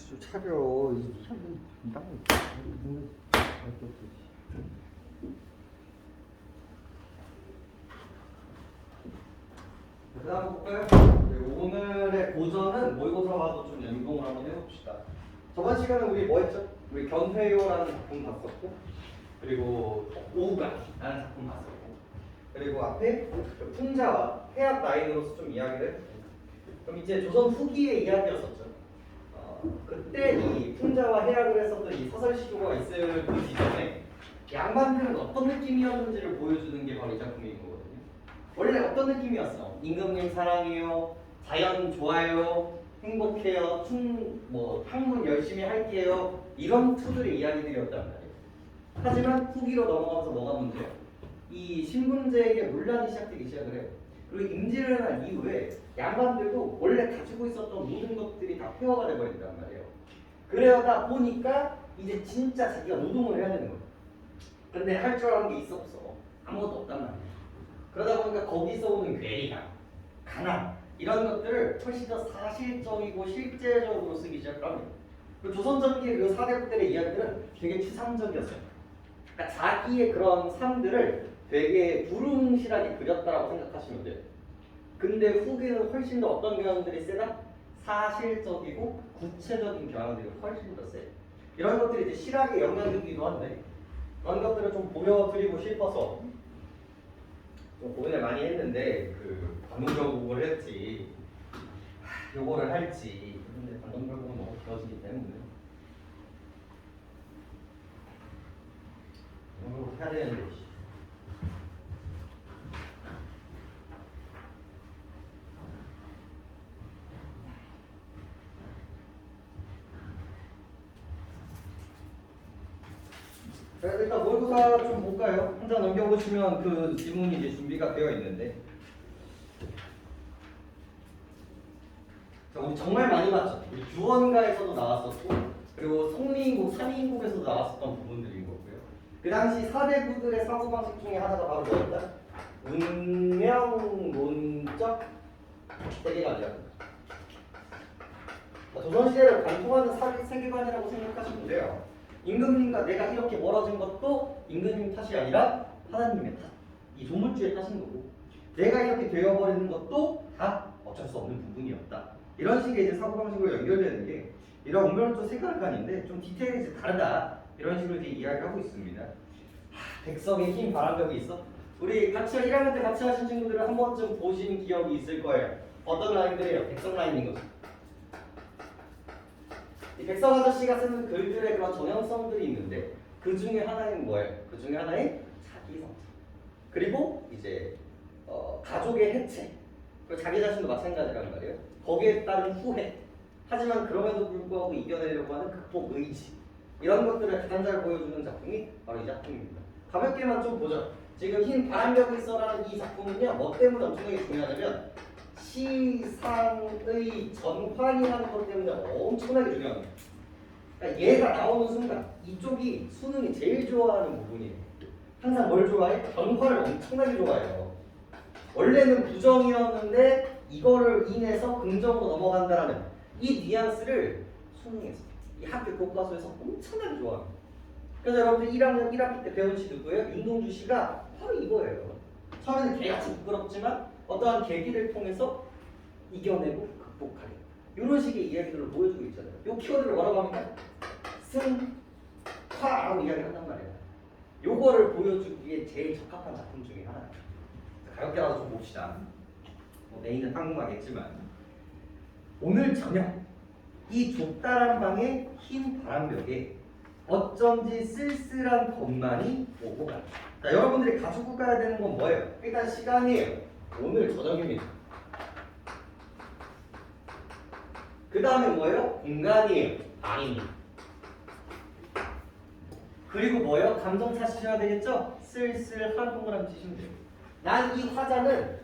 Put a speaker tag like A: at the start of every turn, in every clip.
A: 정신 좀 차려. 이 사람들 나
B: 다음 볼까요? 네, 오늘의 고전은 모의고사 와도 좀 연동을 한번 해봅시다. 저번 시간에 우리 뭐 했죠? 우리 견회요라는 작품 봤었고, 그리고 오우가라는 작품 봤었고, 그리고 앞에 풍자와 해학 라인으로서 좀 이야기를 했고, 그럼 이제 조선 후기의 이야기였었죠. 그때 이 풍자와 해학을 했었던 이 사설 시조가 있을 그 시점에 양반들은 어떤 느낌이었는지를 보여주는 게 바로 이 작품인 거거든요. 원래 어떤 느낌이었어? 임금님 사랑해요, 자연 좋아요, 행복해요, 학문 열심히 할게요, 이런 투들의 이야기들이었단 말이에요. 하지만 후기로 넘어가면서 뭐가 문제야? 이 신분제에게 논란이 시작되기 시작을 해요. 그리고 임진왜란 한 이후에 양반들도 원래 가지고 있었던 모든 것들이 다 폐허가 돼버린단 말이에요. 그러다 보니까 이제 진짜 자기가 노동을 해야 되는 거예요. 근데 할 줄 아는 게 있어 없어? 아무것도 없단 말이에요. 그러다 보니까 거기서 오는 괴리감, 가난 이런 것들을 훨씬 더 사실적이고 실제적으로 쓰기 시작합니다. 그 조선 전기의 그 4대 부들의 이야기들은 되게 추상적이었어요. 그러니까 자기의 그런 삶들을 되게 두루뭉실하게 그렸다라고 생각하시면 돼요. 근데 후기는 훨씬 더 어떤 경향들이 세다? 사실적이고 구체적인 경향들이 훨씬 더 세. 이런 것들이 이제 실학에 영향을 주기도 한데 그런 것들을 좀 보여드리고 싶어서 좀 고민을 많이 했는데 반동절곡을 했지 요거를 할지. 근데 반동절곡은 너무 길어지기 때문에 이거 해야 되는데. 그래서 일단 모의고사 좀 볼까요? 한 장 넘겨보시면 그 지문이 이제 준비가 되어 있는데, 자, 우리 정말 많이 봤죠. 우리 규원가에서도 나왔었고, 그리고 성리인국, 삼인국에서도 나왔었던 부분들인 거고요. 그 당시 4대 부들의 사고방식 중에 하나가 바로 뭐였다? 운명론적 세계관이었습니다. 조선시대를 관통하는 세계관이라고 생각하시면 돼요. 임금님과 내가 이렇게 멀어진 것도 임금님 탓이 아니라 하나님의 탓, 이 조물주의 탓인 거고, 내가 이렇게 되어버리는 것도 다 어쩔 수 없는 부분이었다. 이런 식의 이제 사고방식으로 연결되는 게 이런 운명론적 세계관인데 좀 디테일이 이제 다르다. 이런 식으로 이제 이야기를 하고 있습니다. 백성의 힘 바람벽이 있어? 우리 같이 1학년 때 같이 하신 친구들은 한 번쯤 보신 기억이 있을 거예요. 어떤 라인들이에요? 백성 라인인 거죠. 이 백성 아저씨가 쓰는 글들의 그런 정형성들이 있는데 그 중에 하나는 뭐예요? 그 중에 하나인 자기성찰. 그리고 이제 가족의 해체. 그리고 자기 자신도 마찬가지란 말이에요. 거기에 따른 후회. 하지만 그럼에도 불구하고 이겨내려고 하는 극복 의지. 이런 것들을 가장 잘 보여주는 작품이 바로 이 작품입니다. 가볍게만 좀 보죠. 지금 흰 바람벽에 있어라는 이 작품은요, 뭐 때문에 엄청나게 중요하냐면 시상의 전환이라는 것 때문에 엄청나게 중요합니다. 그러니까 얘가 나오는 순간 이쪽이 수능이 제일 좋아하는 부분이에요. 항상 뭘 좋아해? 전환을 엄청나게 좋아해요. 원래는 부정이었는데 이거를 인해서 긍정으로 넘어간다라는 이 뉘앙스를 수능에서, 이 학교 교과서에서 엄청나게 좋아합니다. 그래서 여러분들 1학년 1학기 때 배운 시 누구예요? 윤동주 씨가 바로 이거예요. 처음에는 개같이 부끄럽지만 어떠한 계기를 통해서 이겨내고 극복하게. 이런 식의 이야기들을 보여주고 있잖아요. 이 키워드를 뭐라고 합니까? 승화라고 이야기를 한단 말이에요. 요거를 보여주기에 제일 적합한 작품 중에 하나예요. 가볍게라도 좀 봅시다. 내일은 한국말겠지만 오늘 저녁 이 좁다란 방의 흰 바람벽에 어쩐지 쓸쓸한 것만이 오고 간다. 자, 여러분들이 가지고 가야 되는 건 뭐예요? 일단 시간이에요. 오늘 저녁입니다. 그 다음에 뭐예요? 공간이에요. 방입니다. 그리고 뭐예요? 감정 찾으셔야 되겠죠? 쓸쓸한 동그라미 치시면 돼요. 난 이 화자는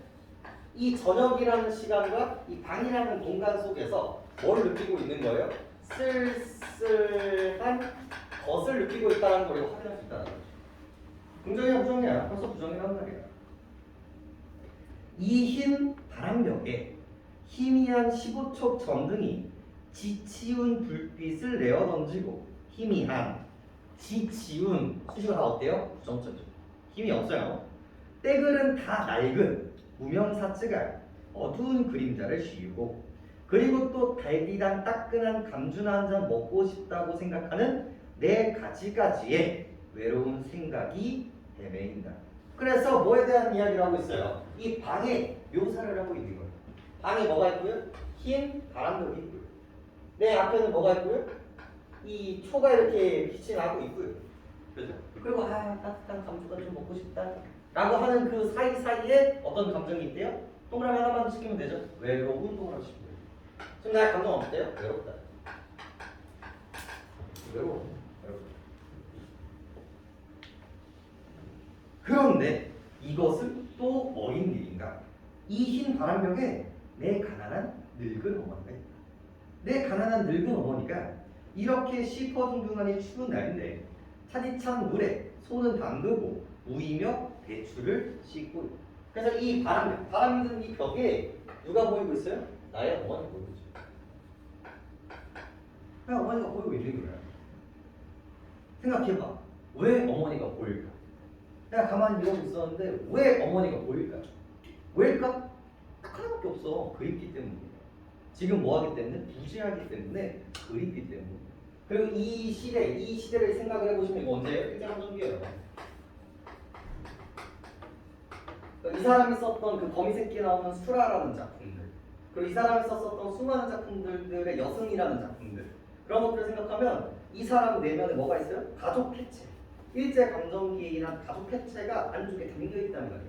B: 이 저녁이라는 시간과 이 방이라는 공간 속에서 뭘 느끼고 있는 거예요? 쓸쓸한 것을 느끼고 있다는 걸 확인할 수 있다는 거죠. 긍정이야 부정이야? 벌써 부정이란 말이야. 이 흰 바람벽에 희미한 15촉 전등이 지치운 불빛을 내어 던지고 희미한 지치운 수식어 다 어때요? 부정적이죠. 힘이 없어요. 때글은 다 낡은 무명사츠가 어두운 그림자를 씌우고 그리고 또 달디단 따끈한 감주나 한 잔 먹고 싶다고 생각하는 내 가지가지의 외로운 생각이 헤매인다. 그래서 뭐에 대한 이야기를 하고 있어요? 이 방에 묘사를 하고 있는 거예요. 방에 뭐가 있고요? 흰 바람벽이 있고요. 내 앞에는 뭐가 있고요? 이 초가 이렇게 빛이 나고 있고요. 그죠? 그리고 따뜻한 감주가 좀 먹고 싶다 라고 하는 그 사이사이에 어떤 감정이 있대요? 동그라미 하나만 시키면 되죠? 외로운 동그라미 시키면 돼요. 지금 나의 감정 어때요? 외롭다. 외로워. 그런데 이것은 또 어린 일인가? 이 흰 바람벽에 내 가난한 늙은 어머니가 있다. 내 가난한 늙은 어머니가 이렇게 시퍼둥둥하니 추운 날인데 차디찬 물에 손은 담그고 우이며 배추를 씻고 있다. 그래서 이 바람벽, 바람이 드는 이 벽에 누가 보이고 있어요? 나의 어머니가 보이고 있어요. 그냥 어머니가 보이고 있는 거야. 생각해봐. 왜 어머니가 보일까? 내가 가만히 이러고 있었는데 왜 어머니가 보일까? 왜일까? 딱 하나밖에 없어. 그립기 때문이야. 지금 뭐하기 때문에? 부지하기 때문에 그립기 때문에. 그리고 이 시대를 생각을 해보시면 이거 언제예요? 일제강점기예요. 이 사람이 썼던 그 거미새끼에 나오는 수라라는 작품들, 그리고 이 사람이 썼었던 수많은 작품들의 여승이라는 작품들, 그런 것들을 생각하면 이 사람 내면에 뭐가 있어요? 가족 해체. 일제 강점기에 의한 가족 해체가 안쪽에 담겨 있다는 거예요.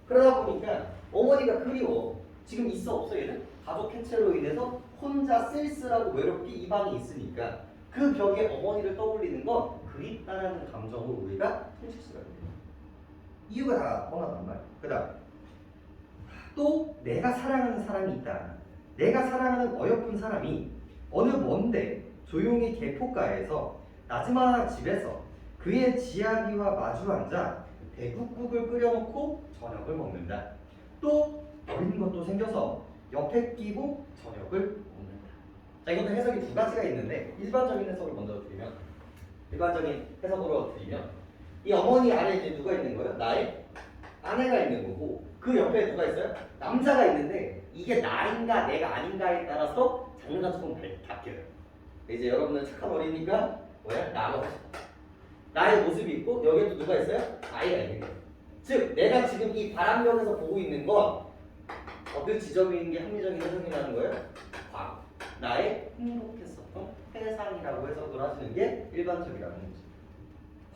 B: 그러다 보니까 어머니가 그리워. 지금 있어 없어 얘는? 가족 해체로 인해서 혼자 쓸쓸하고 외롭게 이 방에 있으니까 그 벽에 어머니를 떠올리는 건 그립다라는 감정을 우리가 통칠 수가 있어요. 이유가 다 뻔하단 말이야. 그 다음 또 내가 사랑하는 사람이 있다. 내가 사랑하는 어여쁜 사람이 어느 먼데 조용히 개포가에서 나지막 집에서 그의 지아비와 마주 앉아 대국국을 끓여놓고 저녁을 먹는다. 또 어린 것도 생겨서 옆에 끼고 저녁을 먹는다. 자, 이것도 해석이 두 가지가 있는데 일반적인 해석을 먼저 드리면 이 어머니 아래에 이제 누가 있는 거예요? 나의 아내가 있는 거고 그 옆에 누가 있어요? 남자가 있는데 이게 나인가 내가 아닌가에 따라서 장르가 조금 바뀌어요. 이제 여러분은 착한 어리니까 나라고 하시다. 나의 모습이 있고 여기에 또 누가 있어요? 아이가 있는 거예요. 즉 내가 지금 이 바람벽에서 보고 있는 건 어떤 지점이 있는 게 합리적인 해석이라는 거예요? 과거. 나의 행복했었던 회상이라고 해석을 하시는 게 일반적이라는 거죠.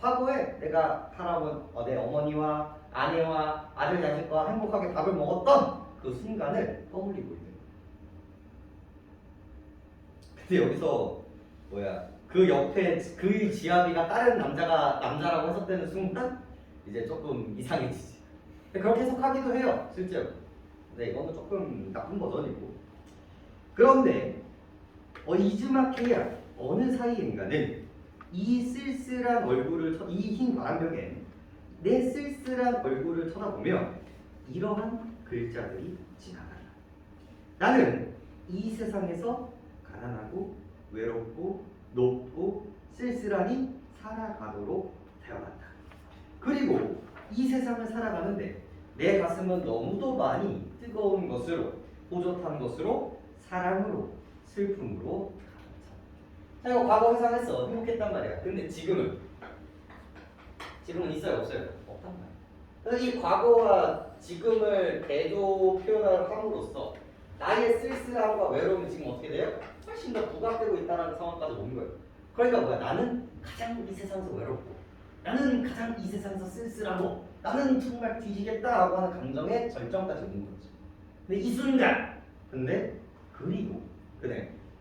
B: 과거에 내가 내 어머니와 아내와 아들 자식과 행복하게 밥을 먹었던 그 순간을 떠올리고 있는 거예요. 근데 여기서 그 옆에 그 지아비가 다른 남자라고 해석되는 순간 이제 조금 이상해지지. 그렇게 해석하기도 해요, 실제로. 근데 이거는 조금 나쁜 버전이고. 그런데 이즈마케야 어느 사이인가는 이 쓸쓸한 얼굴을 이 흰 바람벽에 내 쓸쓸한 얼굴을 쳐다보며 이러한 글자들이 지나간다. 나는 이 세상에서 가난하고 외롭고 높고 쓸쓸하니 살아가도록 태어났다. 그리고 이 세상을 살아가는데 내 가슴은 너무도 많이 뜨거운 것으로 호젓한 것으로 사랑으로 슬픔으로 자, 이거 과거 회상했어. 행복했단 말이야. 근데 지금은 있어요 없어요? 없단 말이야. 그래서 이 과거와 지금을 대조 표현을 함으로써 나의 쓸쓸함과 외로움이 지금 어떻게 돼요? 훨씬 더 부각되고 있다는 상황까지 온 거예요. 그러니까 나는 가장 이 세상에서 외롭고 나는 가장 이 세상에서 쓸쓸하고 나는 정말 뒤지겠다라고 하는 감정의 절정까지 온 거죠. 근데 이 순간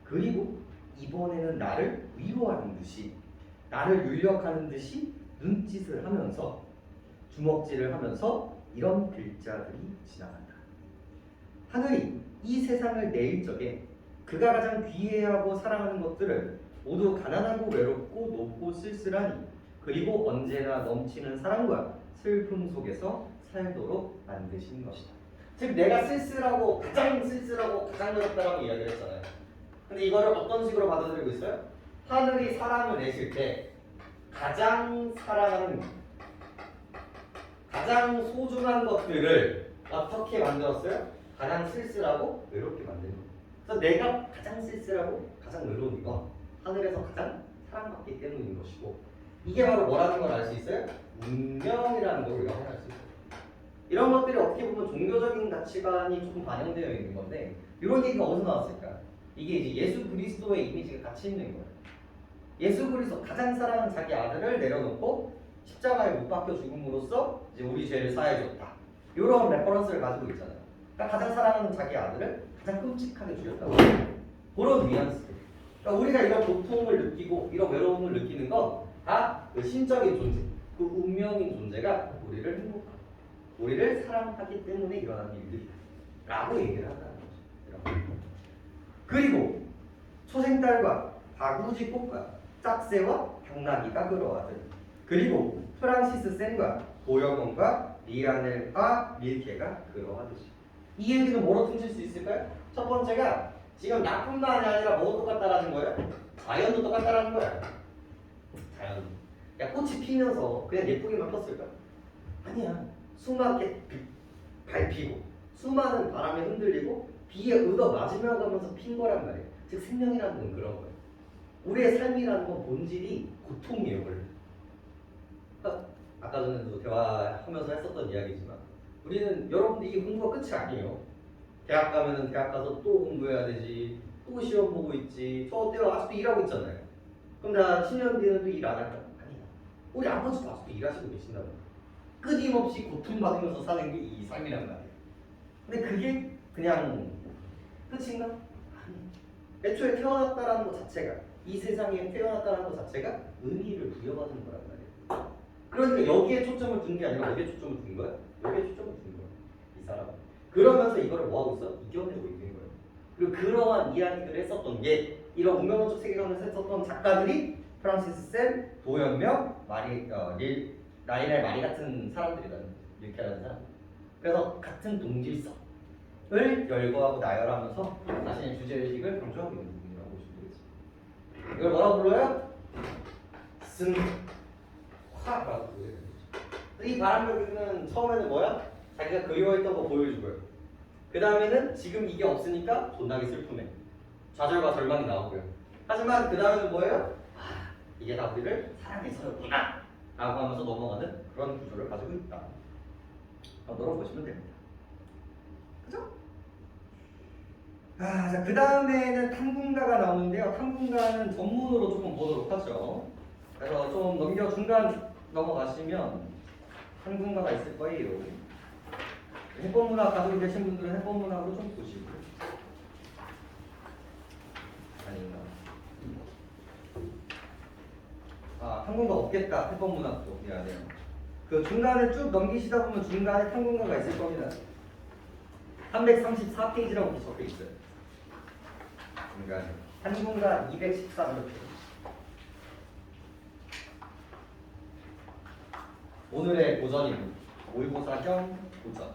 B: 그리고 이번에는 나를 위로하는 듯이 나를 윤력하는 듯이 눈짓을 하면서 주먹질을 하면서 이런 글자들이 지나간다. 하늘이 이 세상을 내일 적에 그가 가장 귀해하고 사랑하는 것들을 모두 가난하고 외롭고 높고 쓸쓸하니 그리고 언제나 넘치는 사랑과 슬픔 속에서 살도록 만드신 것이다. 즉 내가 가장 쓸쓸하고 가장 외롭다라고 이야기를 했잖아요. 근데 이거를 어떤 식으로 받아들이고 있어요? 하늘이 사람을 내실 때 가장 사랑하는 가장 소중한 것들을 어떻게 만들었어요? 가장 쓸쓸하고 외롭게 만드는 거예요. 그래서 내가 가장 쓸쓸하고 가장 외로운 건 하늘에서 가장 사랑받기 때문인 것이고, 이게 바로 뭐라는 걸 알 수 있어요? 운명이라는 걸 우리가 확인할 수 있어요. 이런 것들이 어떻게 보면 종교적인 가치관이 조금 반영되어 있는 건데, 이런 얘기가 어디서 나왔을까? 이게 이제 예수 그리스도의 이미지가 같이 있는 거예요. 예수 그리스도 가장 사랑하는 자기 아들을 내려놓고 십자가에 못 박혀 죽음으로써 이제 우리 죄를 사해줬다. 이런 레퍼런스를 가지고 있잖아요. 그러니까 가장 사랑하는 자기 아들을 가장 끔찍하게 죽였다고. 그런 뉘앙스. 그러니까 우리가 이런 고통을 느끼고 이런 외로움을 느끼는 건 다 그 신적인 존재, 그 운명인 존재가 우리를 행복하고 우리를 사랑하기 때문에 일어나는 일들이라고 얘기를 한다는 거죠. 그리고 초생딸과 바구지꽃과 짝새와 당나귀가 그러하듯, 그리고 프란시스 샌과 도영원과 리아넬과 밀케가 그러하듯이. 이 얘기는 뭐로 퉁칠 수 있을까요? 첫 번째가 지금 나뿐만이 아니라 뭐도 똑같다라는 거예요? 자연도 똑같다라는 거야. 자연. 야, 꽃이 피면서 그냥 예쁘게만 폈을까? 아니야. 수많게 밟히고 수많은 바람에 흔들리고 비에 얻어 맞으며 가면서 핀 거란 말이에요. 즉 생명이라는 건 그런 거예요. 우리의 삶이라는 건 본질이 고통이에요, 원래. 아까 전에도 대화하면서 했었던 이야기지만, 우리는 여러분들 이게 공부가 끝이 아니에요. 대학 가면은 대학 가서 또 공부해야 되지, 또 시험 보고 있지. 저 때가 아직도 일하고 있잖아요. 그럼 나 10년 뒤에는 또 일 안 할까? 아니야. 우리 아버지도 아직도 일하시고 계신다고. 끊임없이 고통받으면서 사는 게 이 삶이란 말이에요. 근데 그게 그냥 끝인가? 아니. 애초에 태어났다라는 것 자체가, 이 세상에 태어났다는 것 자체가 의미를 부여받는 거란 말이에요. 그러니까 여기에 초점을 둔 게 아니라 어디에 초점을 둔 거야? 여기에 초점을 둔 거야, 이 사람은. 그러면서 이거를 뭐하고 있어? 이겨내고 있는 거예요. 그리고 그러한 이야기들을 했었던 게, 이런 운명론적 세계관을 했었던 작가들이 프란시스 샘, 도연명, 라이넬 마리 같은 사람들이라는, 이렇게 하는 사람. 그래서 같은 동질성을 열거하고 나열하면서 자신의 주제의식을 강조하고 있는 부분이라고 보시면 되겠습니다. 이걸 뭐라고 불러요? 승화라고 불러요. 이 바람벽이는 처음에는 뭐야? 자기가 그리워했던 거 보여주고요. 그 다음에는 지금 이게 없으니까 존나게 슬픔에 좌절과 절망이 나오고요. 하지만 그 다음에는 뭐예요? 아, 이게 다 우리를 사랑해서였구나 라고 하면서 넘어가는 그런 구조를 가지고 있다. 놀아보시면 됩니다. 그죠? 자, 그 다음에는 탐군가가 나오는데요. 탐군가는 전문으로 조금 보도록 하죠. 그래서 좀 중간 넘어가시면 탐군가가 있을 거예요. 해법문학 가지고 계신 분들은 해법문학으로 좀 보시고. 아닌가? 탐군가 없겠다. 해법문학도 미안해요. 그 중간에 쭉 넘기시다 보면 중간에 탐군가가 있을 겁니다. 334페이지라고 적혀 있어요. 중간에 탐군가 214쪽. 오늘의 고전입니다. 모의고사 겸 고전.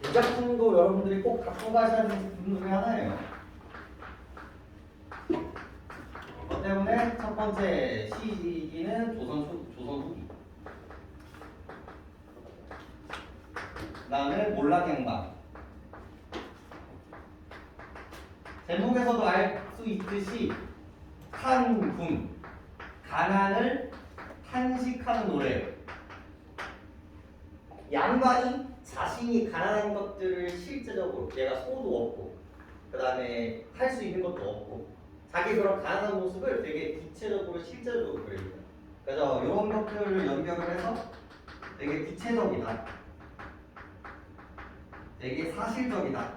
B: 이 작품도 여러분들이 꼭 갖고 가셔야 하는 작품 중에 하나예요. 그것 때문에 첫 번째 시기는 조선 후기. 그 다음에 몰락행방. 제목에서도 알 수 있듯이 탄군, 가난을 탄식하는 노래. 양반이 자신이 가난한 것들을 실제적으로, 얘가 소도 없고 그 다음에 할 수 있는 것도 없고 자기 그런 가난한 모습을 되게 구체적으로 실제적으로 그립니다. 그래서 이런 것들을 연결을 해서 되게 구체적이다, 되게 사실적이다,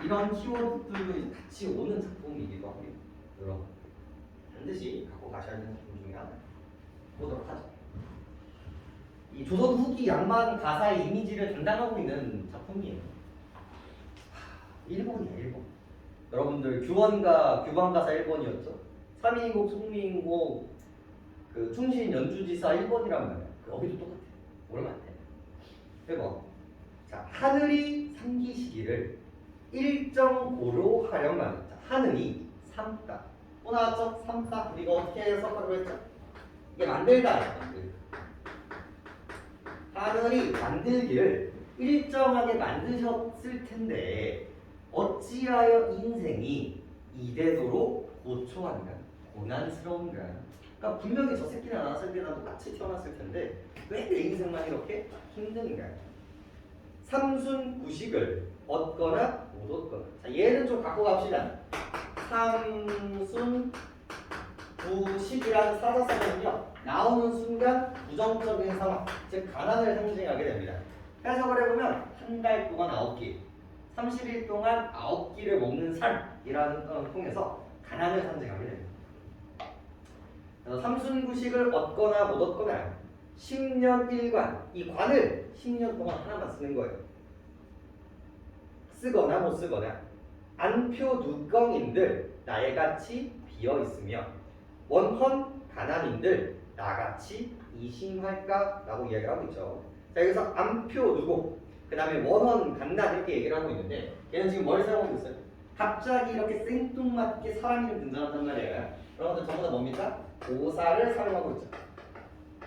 B: 이런 키워드들이 같이 오는 작품이기도 합니다. 여러분 반드시 갖고 가셔야 하는 작품 중에 하나 보도록 하죠. 이 조선 후기 양반 가사의 이미지를 담당하고 있는 작품이에요. 일본이야, 일본. 여러분들 규방가사 1번이었죠? 3인국, 승리인국, 그 충신 연주지사 1번이란 말이야. 여기도 똑같아. 오르면 안 돼. 1번. 자, 하늘이 삼기시기를 일정 고로 하려면, 자, 하늘이 삼다. 또 나왔죠? 삼다. 우리가 어떻게 해석하기로 했죠? 이게 만들다. 하늘이 만들기를 일정하게 만드셨을 텐데 어찌하여 인생이 이대도록 고초한가? 고난스러운가? 그러니까 분명히 저 새끼는 나왔을 때랑 똑같이 태어났을 텐데 왜 내 인생만 이렇게 힘든가? 삼순구식을 얻거나 못 얻거나. 자, 얘는 좀 갖고 갑시다. 삼순구식이라는 사자성어는요, 나오는 순간 부정적인 상황, 즉 가난을 상징하게 됩니다. 해석을 해보면 한 달 동안 9끼, 30일 동안 9끼를 먹는 삶이라는 걸 통해서 가난을 상징하게 됩니다. 그래서 삼순구식을 얻거나 못 얻거나 10년 일관, 이 관을 10년 동안 하나만 쓰는 거예요. 쓰거나 못 쓰거나. 안표 누껑인들 나의같이 비어있으며 원헌 가난인들 나같이 이심할까? 라고 이야기를 하고 있죠. 자, 여기서 안표 누공, 그 다음에 원헌 간난 이렇게 얘기를 하고 있는데 얘는 지금 뭘 사용하고 있어요? 갑자기 이렇게 생뚱맞게 사람 이름 등장한단 말이에요. 여러분들 전부 다 뭡니까? 고사를 사용하고 있죠.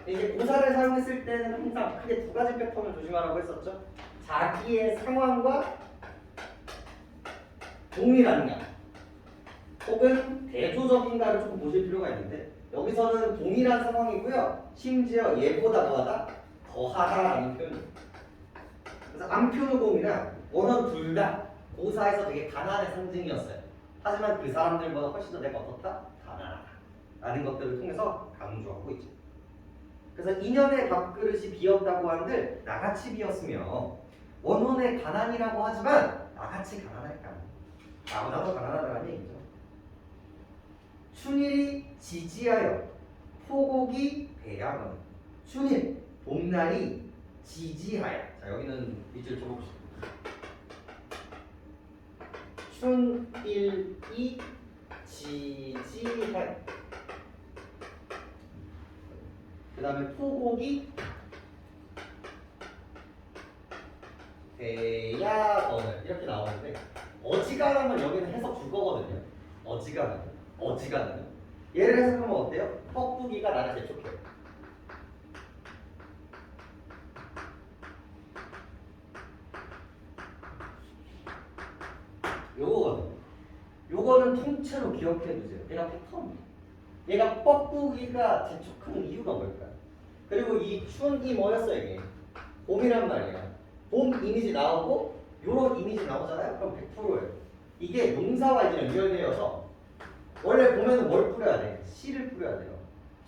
B: 이게 고사를 사용했을 때는 항상 크게 두 가지 패턴을 조심하라고 했었죠. 자기의 상황과 동일한가 혹은 대조적인가를 조금 보실 필요가 있는데 여기서는 동일한 상황이고요. 심지어 얘보다 뭐하다? 더하다라는 표현입니다. 그래서 안표누공이나 원원 둘 다 고사에서 되게 가난의 상징이었어요. 하지만 그 사람들보다 훨씬 더 내가 어떻다? 가난하다 라는 것들을 통해서 강조하고 있죠. 그래서 인연의 밥그릇이 비었다고 한들 나같이 비었으며 원혼의 가난이라고 하지만 나같이 가난할까? 나보다 더 가난하다는 얘기죠. 춘일이 지지하여 포곡이 배양은 춘일 봄날이 지지하여. 자, 여기는 밑줄 쳐봅시다. 춘일이 지지하여. 그 다음에 포곡이 배야언을 이렇게 나오는데 어지간하면 여기는 해석 줄 거거든요. 어지간하면 얘를 해석하면 어때요? 뻐꾸기가 나를 재촉해요. 요거는 통째로 기억해 두세요. 얘가 패턴이에요. 얘가 뻐꾸기가 재촉하는 이유가 뭘까요? 그리고 이 춘이 뭐였어요? 이게 봄이란 말이야. 봄 이미지 나오고 요런 이미지 나오잖아요. 그럼 100%예요. 이게 농사와 이제 연결되어서 원래 봄에는 뭘 뿌려야 돼? 씨를 뿌려야 돼요.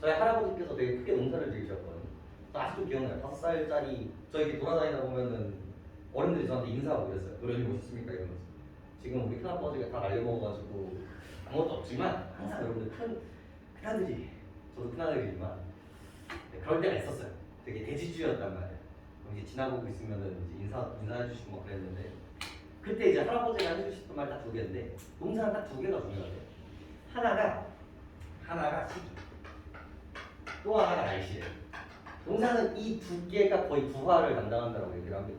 B: 저희 할아버지께서 되게 크게 농사를 지으셨거든요. 아직도 기억나요. 5살짜리 저 이렇게 돌아다니다 보면은 어른들이 저한테 인사하고 그랬어요. 노래님 오셨습니까? 이러면서. 지금 우리 큰아버지가 다 날려먹어가지고 아무것도 없지만 항상 여러분들 큰아들이, 저도 큰아들이지만 그럴 때가 있었어요. 되게 대지주였단 말이에요. 이제 지나보고 있으면은 이제 인사해주시고 막 그랬는데 그때 이제 할아버지가 해주셨던 말 딱 2개인데 농사는 딱 2개가 중요해요. 하나가 시기, 또 하나가 날씨예요. 농사는 이 2개가 거의 부화를 담당한다고 얘기를 합니다.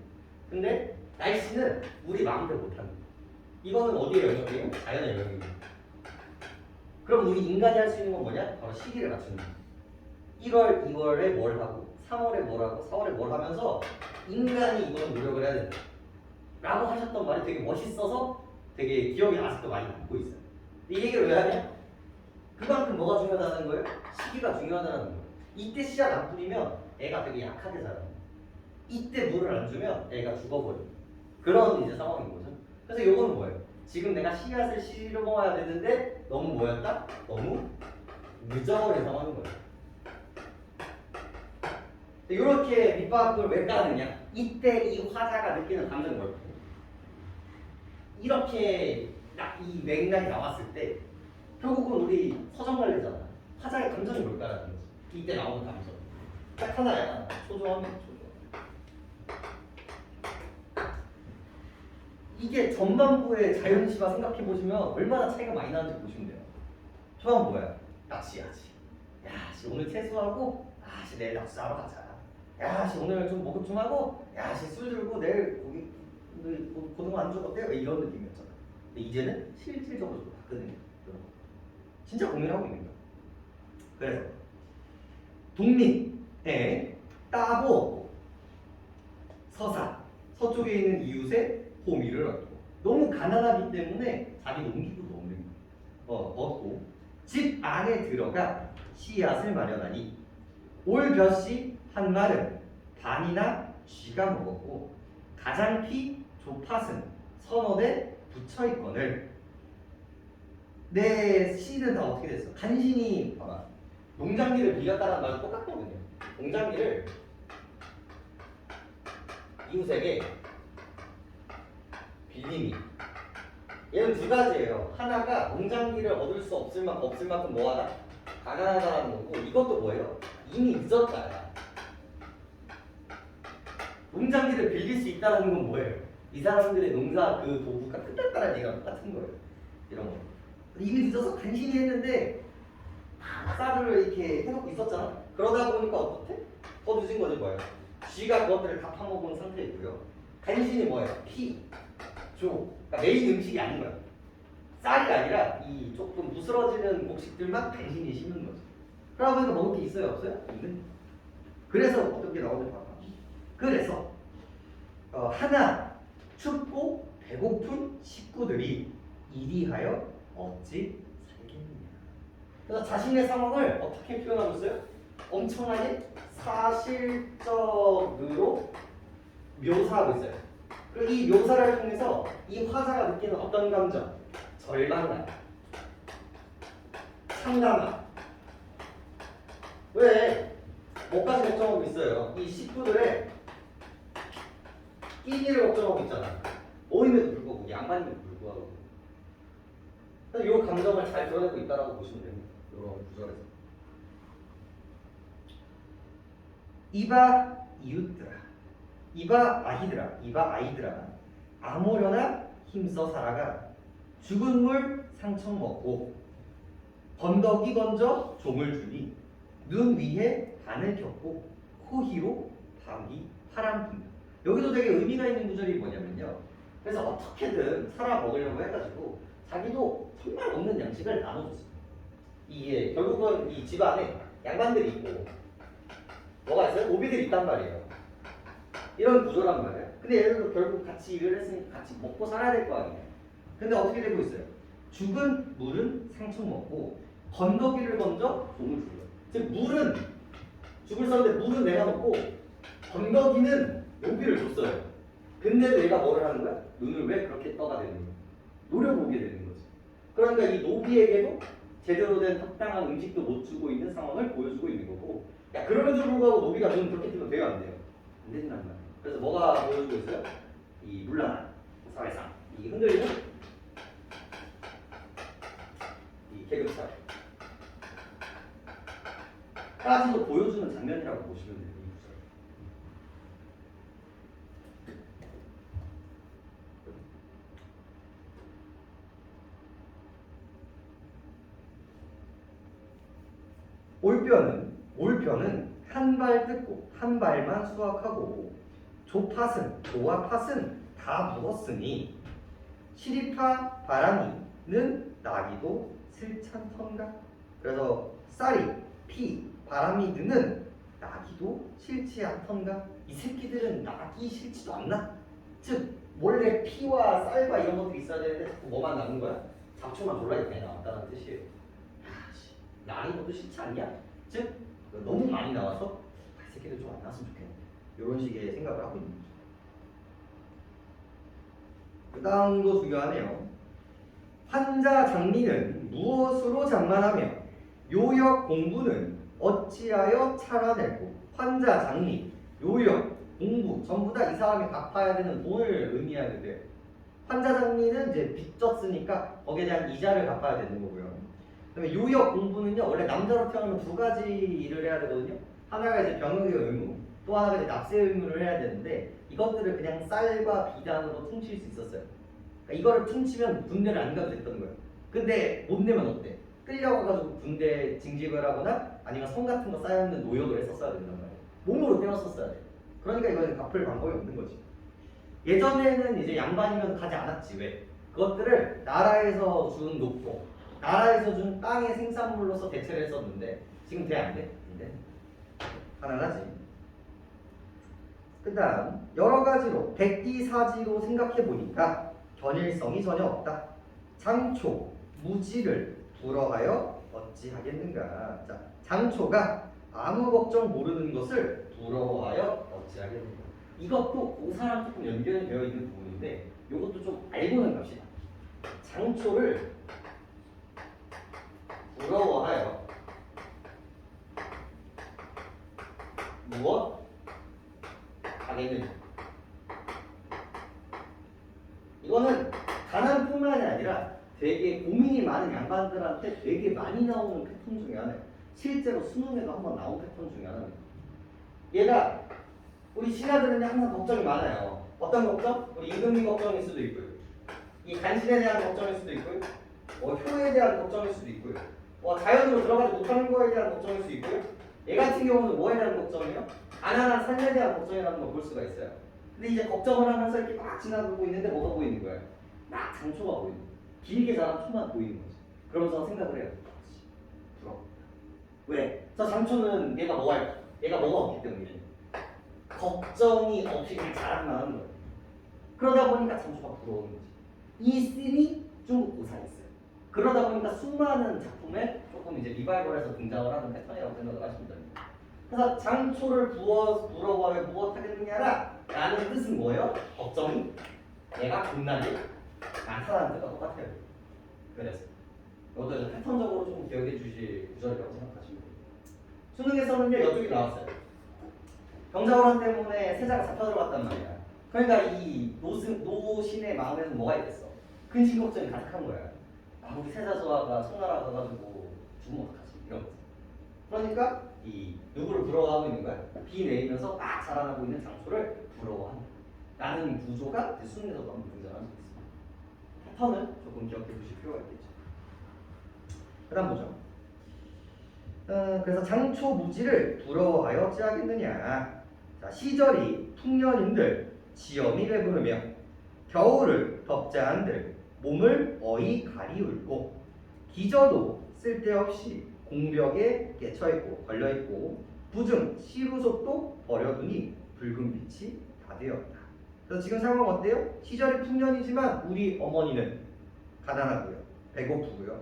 B: 근데 날씨는 우리 마음대로 못합니다. 이거는 어디의 영역이에요? 자연의 영역입니다. 그럼 우리 인간이 할 수 있는 건 뭐냐? 바로 시기를 맞추는 거예요. 1월, 2월에 뭘 하고 3월에 뭘 하고 4월에 뭘 하면서 인간이 이거는 노력을 해야 된다 라고 하셨던 말이 되게 멋있어서 되게 기억이 아직도 많이 남고 있어요. 이 얘기를 왜 하냐? 그만큼 뭐가 중요하다는 거예요? 시기가 중요하다는 거예요. 이때 씨앗 안 뿌리면 애가 되게 약하게 자라요. 이때 물을 안 주면 애가 죽어버려요. 그런 이제 상황인 거죠. 그래서 요거는 뭐예요? 지금 내가 씨앗을 심어야 되는데 너무 뭐였다? 너무 늦어버린 상황인 거예요. 이렇게 밑밥을 왜 까느냐? 이때 이 화자가 느끼는 감정이 뭘까요? 이렇게 딱 이 맥락이 나왔을 때 결국은 우리 서정관례잖아. 화자의 감정이 뭘까라는 거지. 이때 나오는 감정. 딱 하나야. 초조함이야, 초조. 이게 전반부의 자연시와 생각해 보시면 얼마나 차이가 많이 나는지 보시면 돼요. 초반 뭐야? 낚시야지. 야, 씨 오늘 채수하고, 아, 씨 내일 낚시하러 가자. 야, 씨 오늘 좀 목욕 좀 하고, 야, 씨 술 들고 내일 고기 고등어 안주 어때요? 이런 느낌이었잖아. 근데 이제는 실질적으로 좀 바뀌거든요. 진짜 고민하고 있는 거야. 그래서 독립에 따보 없고 서사 서쪽에 있는 이웃의 호미를 얻고 너무 가난하기 때문에 자기 농기구도 없는 얻고 집 안에 들어가 씨앗을 마련하니 올 벼씨 한 말은 반이나 쥐가 먹었고 가장피 조팥은 서너 대 붙여 있거늘. 내 시는 다 어떻게 됐어? 간신히 봐봐. 농장기를 빌렸다는 말도 똑같거든요. 농장기를 이웃에게 빌림이. 얘는 두 가지예요. 하나가 농장기를 얻을 수 없을 만큼 뭐하다? 가난하다라는 거고, 이것도 뭐예요? 이미 늦었다. 농장기를 빌릴 수 있다는 건 뭐예요? 이 사람들의 농사 그 도구가 끝났다는 얘기가 똑같은 거예요. 이런 거. 이미 늦어서 간신히 했는데 쌀을 이렇게 해놓고 있었잖아. 그러다 보니까 어떻게? 더 늦은 거지 뭐예요? 쥐가 그것들을 다 파먹은 상태이고요. 간신히 뭐예요? 피, 조. 그러니까 메인 음식이 아닌 거야. 쌀이 아니라 이 조금 부스러지는 곡식들만 간신히 심는 거지. 그러다 보니까 먹을 게 있어요? 없어요? 있는. 그래서 어떤 게 나오는지 봐봐. 그래서 하나 춥고 배고픈 식구들이 이리하여 어찌 살겠느냐. 그래서 자신의 상황을 어떻게 표현하고 있어요? 엄청나게 사실적으로 묘사하고 있어요. 그리고 이 묘사를 통해서 이 화자가 느끼는 어떤 감정? 절망감, 상담감. 왜? 뭐까지 걱정하고 있어요? 이 식구들의 끼니를 걱정하고 있잖아. 모임에도 불구하고 양반임에도 불구하고. 이 감정을 잘 드러내고 있다라고 보시면 됩니다. 이런 구절에서. 이바 이웃들아, 이바 아이들아, 이바 아이들아, 아무려나 힘써 살아가. 죽은 물 상처 먹고 건더기 건져 종을 주니 눈 위에 단을 겹고 코희로 밤이 파란 분다. 여기도 되게 의미가 있는 구절이 뭐냐면요. 그래서 어떻게든 살아 먹으려고 해가지고 자기도 정말 없는 양식을 나눠줬어요. 이게 결국은 이 집안에 양반들이 있고 뭐가 있어요? 노비들이 있단 말이에요. 이런 구조란 말이에요. 근데 얘들도 결국 같이 일을 했으니까 같이 먹고 살아야 될 거 아니에요. 근데 어떻게 되고 있어요? 죽은 물은 상처 먹고 건더기를 건져 종을 줘요. 즉 물은 죽을 썼는데 물은 내가 먹고 건더기는 노비를 줬어요. 근데도 얘가 뭐를 하는 거야? 눈을 왜 그렇게 떠가 되는 거야? 노려보게 되는 거지. 그러니까 이 노비에게도 제대로 된 합당한 음식도 못 주고 있는 상황을 보여주고 있는 거고, 야 그럼에도 불구하고 노비가 눈 그렇게 뜨면 돼요 안 돼요? 안 된단 말이야. 그래서 뭐가 보여주고 있어요? 이 물란한 사회상, 이 흔들리는 이 계급차 까지도 보여주는 장면이라고 보시면 돼요. 이 구절. 올뼈는 한 발 뜯고 한 발만 수확하고 조와 팥은 다 묻었으니 시리파 바람이는 나기도 슬찬턴가. 그래서 쌀이 피 바람이 드는 나기도 싫지 않던가. 이 새끼들은 나기 싫지도 않나? 즉 원래 피와 쌀과 이런 것들이 있어야 되는데 자꾸 뭐만 나는 거야? 잡초만 졸라 많이 나왔다는 뜻이에요. 야씨 나는 것도 싫지 않냐? 즉 너무 많이 나와서 이 새끼들 좀 안 나왔으면 좋겠네. 이런 식의 생각을 하고 있는 거죠. 그 다음도 중요하네요. 환자 장리는 무엇으로 장만하며 요역 공부는 어찌하여 차려내고. 환자 장리, 요역, 공부 전부 다 이 사람이 갚아야 되는 돈을 의미하는데, 환자 장리는 이제 빚졌으니까 거기에 대한 이자를 갚아야 되는 거고요. 그다음에 요역 공부는요, 원래 남자로 태어나면 두 가지 일을 해야 되거든요. 하나가 이제 병역의 의무, 또 하나가 이제 납세 의무를 해야 되는데 이것들을 그냥 쌀과 비단으로 퉁칠 수 있었어요. 그러니까 이거를 퉁치면 군대를 안 가도 됐던 거예요. 근데 못 내면 어때? 끌려가가지고 군대 징집을 하거나 아니면 성 같은 거 쌓여있는 노역을 했었어야 된단 말이에요. 몸으로 때렸었어야 돼. 그러니까 이거는 갚을 방법이 없는 거지. 예전에는 이제 양반이면 가지 않았지. 왜? 그것들을 나라에서 준 노포, 나라에서 준 땅의 생산물로서 대체를 했었는데 지금 돼 안 돼? 안 돼. 가능하지. 그 다음 여러 가지로 백기사지로 생각해 보니까 견일성이 전혀 없다. 장초, 무지를 불어하여 어찌하겠는가. 자, 장초가 아무 걱정 모르는 것을 부러워하여 어찌하겠는가. 이것도 고사랑 조금 연결되어 있는 부분인데 이것도 좀 알고는 갑시다. 장초를 부러워하여 무엇 하겠느냐. 이거는 가난뿐만이 아니라 되게 고민이 많은 양반들한테 되게 많이 나오는 패턴 중에 하나예요. 실제로 수능에도 한번 나온 패턴 중에 하나입니다. 얘가 우리 신하들은 항상 걱정이 많아요. 어떤 걱정? 우리 임금님 걱정일 수도 있고요. 이 간신에 대한 걱정일 수도 있고요. 효에 대한 걱정일 수도 있고요. 자연으로 들어가지 못하는 거에 대한 걱정일 수도 있고요. 얘 같은 경우는 뭐에 대한 걱정이요? 가난한 삶에 대한 걱정이라는 걸 볼 수가 있어요. 근데 이제 걱정을 하면서 이렇게 막 지나가고 있는데 뭐가 보이는 거예요? 막 장초가 보이는 거예요. 길게 자란 초만 보이는 거지. 그러면서 생각을 해요. 부럽다. 왜? 저 장초는 얘가 뭐가 없기 때문이에요. 걱정이 없이 그냥 자랑만 하는 거예요. 그러다 보니까 장초가 부러운 거지. 이 씬이 중국 고사에 있어요. 그러다 보니까 수많은 작품에 조금 이제 리바이벌에서 등장을 하는 패턴이라고 생각을 하시면 됩니다. 그래서 장초를 부러워하여 무엇하겠느냐라 라는 뜻은 뭐예요? 걱정이 내가 겁나게 나타나는 뜻과 똑같아요. 그래서 이것도 패턴적으로 조금 기억해 주실 구절이라고 생각하시면 됩니다. 수능에서는요 이쪽이 나왔어요. 병자호란 때문에 세자가 잡혀 들어갔단 말이야. 그러니까 이 노신의 마음에는 뭐가 있겠어? 근심 걱정이 가득한 거야. 우리 세자조화가 송나라 가가지고 죽으면 어떡하지? 이런 거. 그러니까 이 누구를 부러워하고 있는 거야? 비 내리면서 막 자라나고 있는 장초를 부러워한다. 라는 구조가 수능에서도 한번 등장할 수 있습니다. 패턴을 조금 기억해 두실 필요가 있겠죠. 그 다음 보죠. 그래서 장초 무지를 부러워하여 어찌하겠느냐. 자, 시절이 풍년인들 지엄이 배부르며 겨울을 덥자 한들 몸을 어이 가리울고 기저도 쓸데없이 공벽에 깨쳐있고 걸려있고 부중 시루속도 버려두니 붉은 빛이 다 되었다. 그래서 지금 상황 어때요? 시절이 풍년이지만 우리 어머니는 가난하고요. 배고프고요.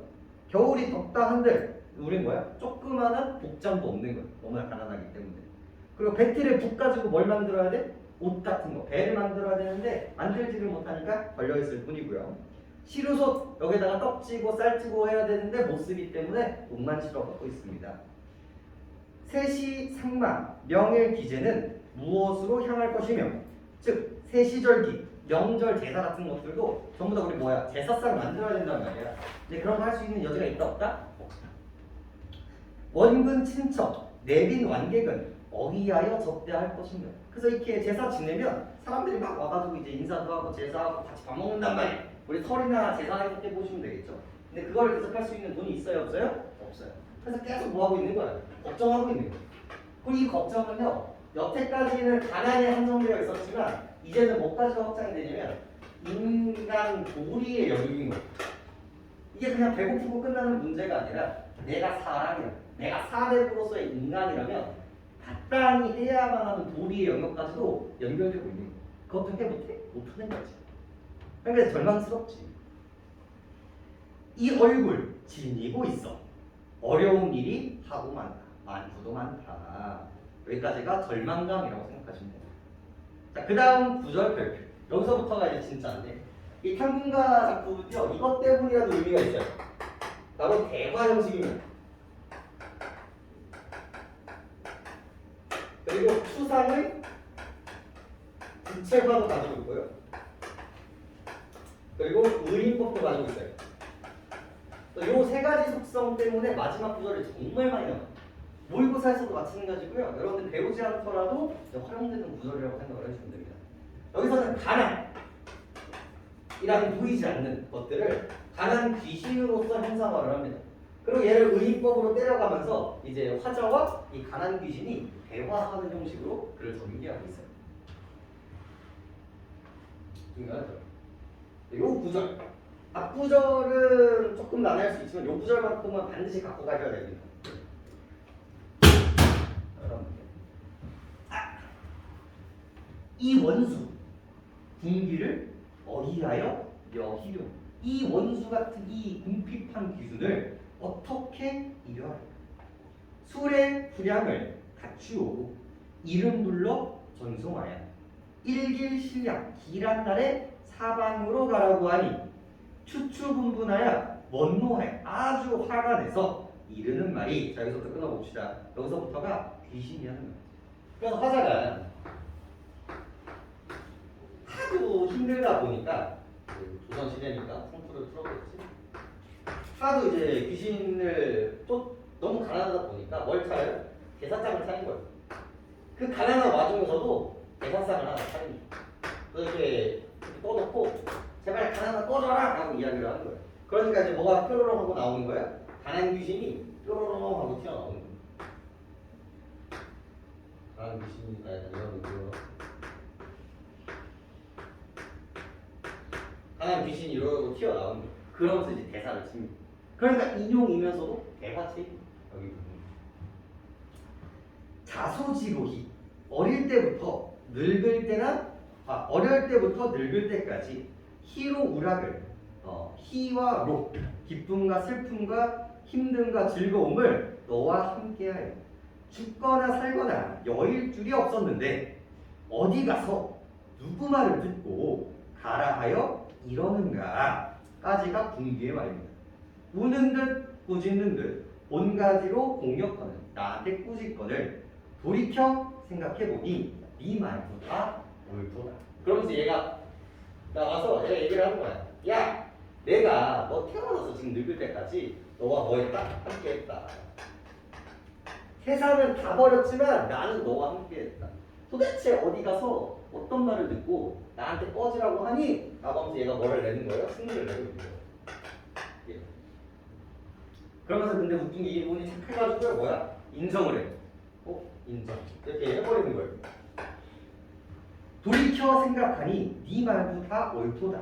B: 겨울이 덥다 한들 우린 뭐야? 조그마한 복장도 없는 거예요. 너무나 가난하기 때문에. 그리고 배틀에 북 가지고 뭘 만들어야 돼? 옷 같은 거, 배를 만들어야 되는데 만들지를 못하니까 걸려있을 뿐이고요. 시루솥 여기다가 떡지고 쌀지고 해야 되는데 못 쓰기 때문에 옷만 실어갖고 있습니다. 세시 상마 명일 기제는 무엇으로 향할 것이며, 즉 세시절기 명절 제사 같은 것들도 전부 다 우리 뭐야? 제사상 만들어야 된단 말이야. 근데 그런 거 할 수 있는 여지가 있다 없다? 없다. 원근 친척 내빈 완객은 어휘하여 접대할 것인가. 그래서 이렇게 제사 지내면 사람들이 막 와가지고 이제 인사도 하고 제사하고 같이 밥 먹는단 말이야. 우리 설이나 제사할 때 보시면 되겠죠. 근데 그걸 계속할 수 있는 돈이 있어요 없어요? 없어요. 그래서 계속 뭐 하고 있는 거야? 걱정하고 있는 거야. 그리고 이 걱정은요 여태까지는 가난에 한정되어 있었지만 이제는 뭐까지가 확장이 되냐면 인간 도리의 영역인 거예요. 이게 그냥 배고프고 끝나는 문제가 아니라 내가 사람이라, 내가 사대로서의 인간이라면 마땅히 해야만 하는 도리의 영역까지도 연결되고 있는 거예요. 그것도 해 못해? 못하는 거지. 그러니까 절망스럽지. 이 얼굴 지니고 있어. 어려운 일이 하고 많다. 만두도 많다. 여기까지가 절망감이라고 생각하시면 돼요. 자, 그 다음 구절 별표. 여기서부터가 이제 진짜인데 이 탐군가 작품은요 이것 때문이라도 의미가 있어요. 바로 대화 형식입니다. 그리고 추상의 구체화도 가지고 있고요. 그리고 의인법도 가지고 있어요. 이 세 가지 속성 때문에 마지막 구절이 정말 많이 나와요. 모의고사에서도 마찬가지고요. 여러분들 배우지 않더라도 활용되는 구절이라고 생각을 해주시면 됩니다. 여기서는 가난, 이랑 보이지 않는 것들을 가난 귀신으로서 형상화를 합니다. 그리고 얘를 의인법으로 때려가면서 이제 화자와 이 가난 귀신이 대화하는 형식으로 글을 전개하고 있어요. 중요하죠. 요 구절, 앞 구절은 조금 난해할 수 있지만 요 구절만큼은 반드시 갖고 가셔야 됩니다. 이 원수 군기를 어디하여 여기려. 이 원수 같은 이 궁핍한 기순을 어떻게 이겨야 술의 분량을 갖추고 이름 불러 전송하여 일길신약 길한 날에 사방으로 가라고 하니 추추분분하여 원노하여 아주 화가 내서 이르는 말이. 자, 여기서부터 끊어봅시다. 여기서부터가 귀신이 하는 거예요. 그래서 화자가 하도 힘들다 보니까 조선시대니까 성투를 풀어보겠지. 하도 이제 귀신을 또 너무 가난하다 보니까 뭘 차려요? 제사장을 차린 거예요. 그 가난한 와중에서도 제사상을 하나 차린 거예요. 이렇게 떠놓고 제발 가난한 꺼져라! 하고 이야기를 하는 거예요. 그러니까 이제 뭐가 뾰로롱 하고 나오는 거야? 가난 귀신이 뾰로롱 하고 튀어나오는 거예요. 가난 귀신이니까 이런 거예요. 가난 귀신이 이러고 튀어나오는 거예요. 그러면서 이제 대사를 칩니다. 그러니까 인용이면서도 대화체입니다. 여기 부분. 자소지로히 어릴 때부터 늙을 때나 어릴 때부터 늙을 때까지 희로 우락을 희와 로 기쁨과 슬픔과 힘듦과 즐거움을 너와 함께하여 죽거나 살거나 여일 줄이 없었는데 어디 가서 누구 말을 듣고 가라 하여 이러는가까지가 궁기의 말입니다. 우는 듯 꾸짖는 듯 온가지로 공격하는 나한테 꾸짖거늘 돌이켜 생각해보니 네 말보다 옳도다. 그러면서 얘가 나와서 얘가 얘기를 하는 거야. 야, 내가 너 태어나서 지금 늙을 때까지 너와 뭐 했다? 함께 했다. 세상은 다 버렸지만 나는 너와 함께 했다. 도대체 어디 가서 어떤 말을 듣고 나한테 꺼지라고 하니? 라고 하면서 얘가 뭐를 내는 거예요? 승리를 내고 있는 거예요. 예. 그러면서 근데 웃긴 게 이분이 착해가지고 뭐야? 인정을 해. 인정. 이렇게 해버리는 거예요. 돌이켜 생각하니 네 말도 다 옳도다.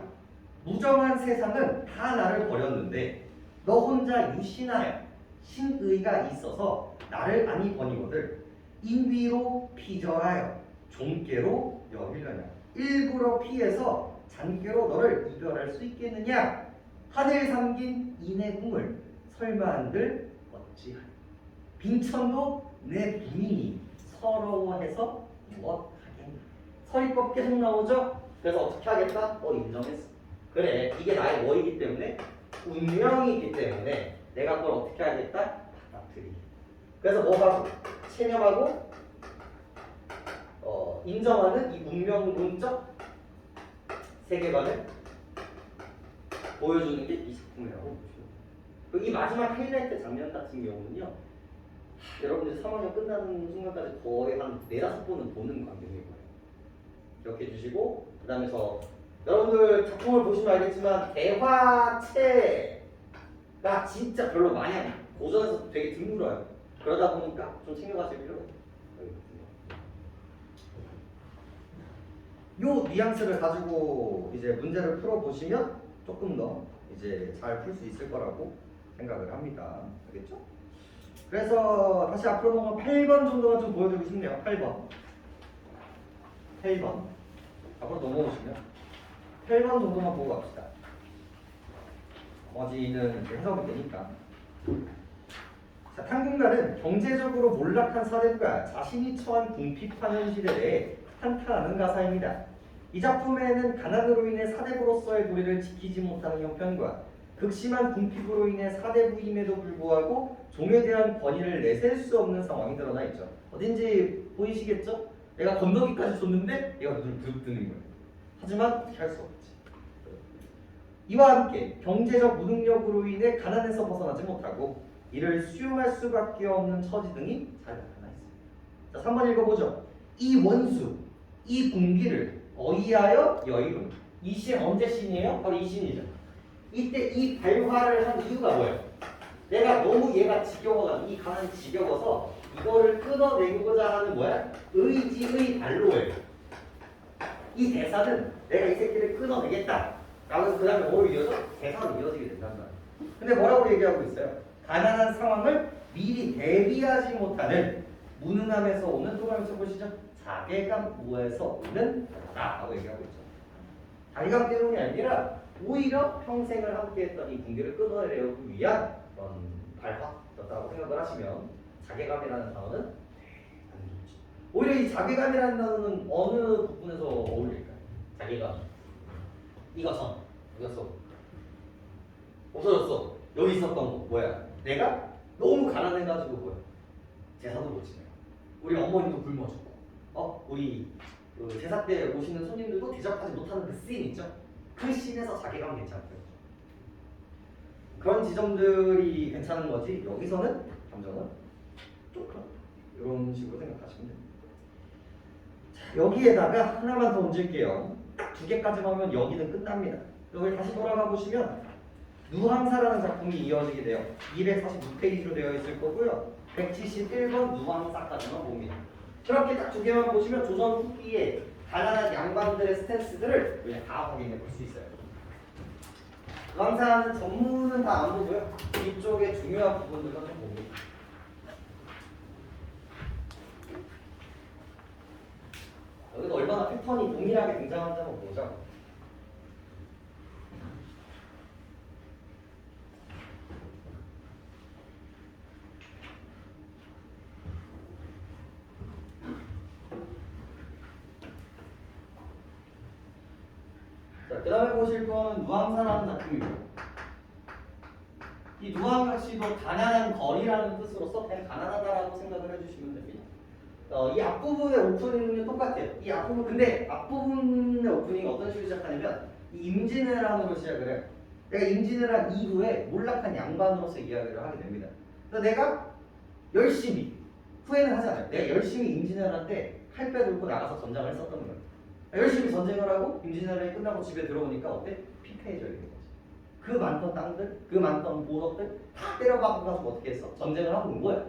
B: 무정한 세상은 다 나를 버렸는데 너 혼자 유신하여 신의가 있어서 나를 아니 버니거들 인위로 피절하여 종께로 여기려냐. 일부러 피해서 잔꾀로 너를 이별할 수 있겠느냐. 하늘 삼긴 인의 궁을 설마 한들 어찌하리. 빈천도 내 부인이 서러워해서 무엇하겠냐. 서리법 계속 나오죠. 그래서 어떻게 하겠다? 인정했어. 그래, 이게 나의 뭐이기 때문에 운명이기 때문에 내가 그걸 어떻게 하겠다? 받아들이기. 그래서 뭐하고 체념하고 인정하는 이 운명론적 세계관을 보여주는 게 이 작품이라고 보시면. 이 마지막 하이라이트 장면 같은 경우는요, 여러분들 3학년 끝나는 순간까지 거의 한 4-5번은 보는 광경일 거예요. 기억해 주시고, 그 다음에서 여러분들 작품을 보시면 알겠지만 대화체가 진짜 별로 많이 안 나요. 고전에서 되게 드물어요. 그러다 보니까 좀 챙겨가실 필요가 있어요. 요 뉘앙스를 가지고 이제 문제를 풀어보시면 조금 더 이제 잘 풀 수 있을 거라고 생각을 합니다. 알겠죠? 그래서 다시 앞으로 보면 8번 정도만 좀 보여드리고 싶네요. 8번 앞으로 넘어오시면 8번 정도만 보고 갑시다. 나머지는 이제 해석이 되니까. 자, 탕군가는 경제적으로 몰락한 사대부가 자신이 처한 궁핍한 현실에 대해 탄탄하는 가사입니다. 이 작품에는 가난으로 인해 사대부로서의 도리를 지키지 못하는 형편과 극심한 궁핍으로 인해 사대부임에도 불구하고 종에 대한 권위를 내세울 수 없는 상황이 드러나 있죠. 어딘지 보이시겠죠? 내가 건너기까지 줬는데 얘가 눈을 부릅뜨는 거예요. 하지만 어떻게 할 수 없지. 이와 함께 경제적 무능력으로 인해 가난에서 벗어나지 못하고 이를 수용할 수밖에 없는 처지 등이 잘 나타나 있습니다. 자, 3번 읽어보죠. 이 원수, 이 궁기를 어이하여 여의군. 이 씬 언제 씬이에요? 바로 이 씬이죠. 이때 이 발화를 한 이유가 뭐예요? 내가 너무 얘가 지겨워가지고 이 가만히 지겨워서 이거를 끊어내고자 하는 뭐야? 의지의 발로예요. 이 대사는 내가 이 새끼를 끊어내겠다 라고 해서 그 다음에 뭐로 이어져? 대사로 이어지게 된단 말이에요. 근데 뭐라고 얘기하고 있어요? 가난한 상황을 미리 대비하지 못하는 무능함에서 오는 또 한번 쳐보시죠. 자괴감에서 오는 라고 얘기하고 있죠. 자괴감 때문이 아니라 오히려 평생을 함께했던 이 관계를 끊어내기 위한 그런 발화였다고 생각을 하시면 자괴감이라는 단어는 안 좋지. 오히려 이 자괴감이라는 단어는 어느 부분에서 어울릴까요? 자괴감. 이거 어디갔어? 없어졌어. 여기 있었던 거 뭐야? 내가 너무 가난해가지고 뭐야? 제사도 못 지내. 우리 어머니도 굶어 죽고, 우리 그 제사 때 오시는 손님들도 대접하지 못하는 그 씬 있죠? 그 씬에서 자괴감 괜찮고요. 그런 지점들이 괜찮은 거지. 여기서는 감정은 조금 이런 식으로 생각하시면 됩니다. 자, 여기에다가 하나만 더 얹을게요. 딱 2개까지만 하면 여기는 끝납니다. 여기 다시 돌아가 보시면 누항사라는 작품이 이어지게 돼요. 246페이지로 되어 있을 거고요. 171번 누항사까지만 봅니다. 저렇게 딱 2개만 보시면 조선 후기에 가난한 양반들의 스탠스들을 그냥 다 확인해 볼 수 있어요. 누항사는 전문은 다 안 보고요. 이쪽에 중요한 부분들만 좀 봅니다. 여기도 얼마나 패턴이 동일하게 등장하는지 한번 보죠. 그 다음에 보실 거는 누항사라는 작품입니다. 이 누항각시도 가난한 거리라는 뜻으로서 그냥 가난하다라고 생각을 해주시면 됩니다. 이 앞부분의 오프닝은 똑같아요. 이 앞부분, 근데 앞부분의 오프닝이 어떤 식으로 시작하냐면 이 임진왜란으로 시작을 해요. 내가 임진왜란 이후에 몰락한 양반으로서 이야기를 하게 됩니다. 그래서 내가 열심히 후회는 하잖아요. 내가 열심히 임진왜란 때 칼 빼들고 나가서 전장을 했었던 거예요. 열심히 전쟁을 하고 임진왜란이 끝나고 집에 들어오니까 어때? 피폐해져 있는 거지. 그 많던 땅들, 그 많던 보석들 다 때려박아가지고 어떻게 했어? 전쟁을 하고 온 거야.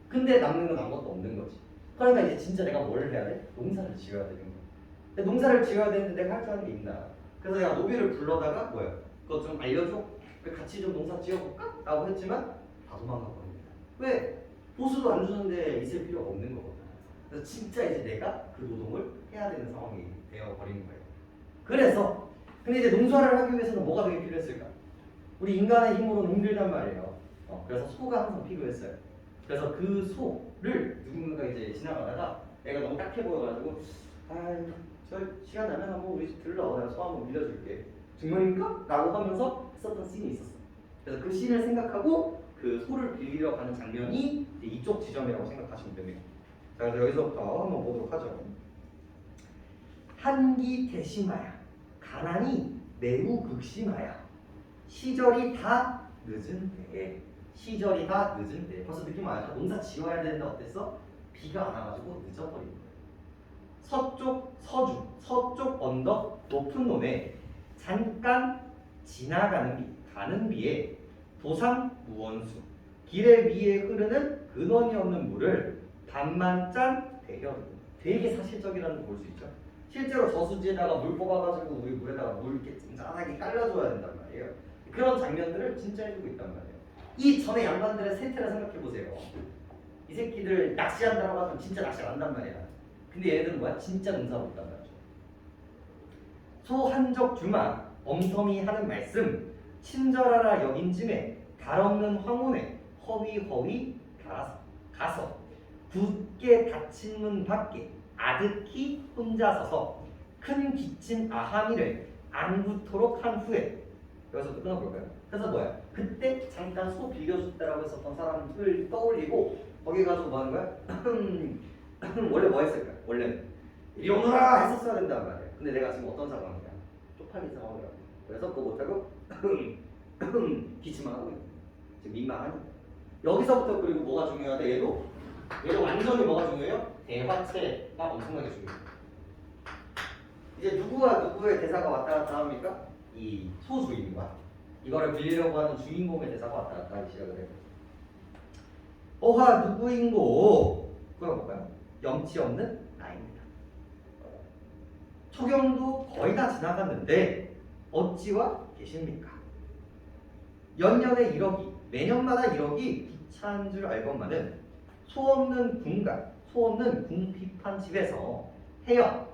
B: 근데 남는 건 아무것도 없는 거지. 그러니까 이제 진짜 내가 뭘 해야 돼? 농사를 지어야 되는 거야. 근데 농사를 지어야 되는데 내가 할 줄 아는 게 있나? 그래서 내가 노비를 불러다가 뭐야? 그거 좀 알려줘? 같이 좀 농사 지어볼까? 라고 했지만 다 도망가 버립니다. 왜? 보수도 안 주는데 있을 필요가 없는 거거든. 그래서 진짜 이제 내가 그 노동을 해야 되는 상황이 되어버리는 거예요. 그래서 근데 이제 농사를 하기 위해서는 뭐가 되게 필요했을까? 우리 인간의 힘으로는 힘들단 말이에요. 그래서 소가 항상 필요했어요. 그래서 그 소를 누군가가 이제 지나가다가 내가 너무 딱해 보여가지고 저 시간 나면 한번 우리 집 들러. 내가 소 한번 빌려줄게. 정말입니까? 라고 하면서 썼던 씬이 있었어. 그래서 그 씬을 생각하고 그 소를 빌리러 가는 장면이 이쪽 지점이라고 생각하시면 됩니다. 자, 그래서 여기서부터 한번 보도록 하죠. 한기 대심하야 가난이 매우 극심하야 시절이 다 늦은 때에 시절이 다 늦은 때 벌써 느낌 와요. 농사 지어야 되는데 어땠어? 비가 안 와가지고 늦어버린 거예요. 서쪽 언덕 높은 논에 잠깐 지나가는 비 가는 비에 도상 무원수 길의 위에 흐르는 근원이 없는 물을 반만 짠 대결. 되게 사실적이라는 걸 볼 수 있죠. 실제로 저수지에다가 물 뽑아가지고 우리 물에다가 물 이렇게 짠하게 깔려줘야 된단 말이에요. 그런 장면들을 진짜 해주고 있단 말이에요. 이 전에 양반들의 세태를 생각해보세요. 이 새끼들 낚시한다고 하면 진짜 낚시 안 한단 말이야. 근데 얘네들은 뭐야? 진짜 농사 못단 말이죠. 소한적 주마 엄섬이 하는 말씀 친절하라 여긴쯤에 달없는 황혼에 허위허위 가서 굳게 닫힌 문 밖에 아득히 혼자 서서 큰 기침 아하미를 안구토록 한 후에 여기서 끊어볼까요? 그래서 뭐야? 그때 잠깐 소 빌려줬다라고 했었던 사람을 떠올리고 거기 가서 뭐 하는 거야? 원래 뭐 했을까? 원래는 이리 오너라 했었어야 된단 말이야. 근데 내가 지금 어떤 상황이야? 쪽팔린 상황이야. 그래서 그거 못하고 기침만 하고 있는 지금 민망하니까. 여기서부터 그리고 뭐가 중요하다? 얘도 완전히 뭐가 중요해요? 대화체가 엄청나게 중요해요. 이제 누구와 누구의 대사가 왔다 갔다 합니까? 이 소주인과 이거를 빌리려고 하는 주인공의 대사가 왔다 갔다 하기 시작을 해요. 어하 누구인고? 그거 볼까요? 염치 없는 나입니다. 초경도 거의 다 지나갔는데 어찌와 계십니까? 연년에 1억이 매년마다 1억이 귀찮은 줄 알건만은 소 없는 군가 소 없는 궁핍한 집에서 해라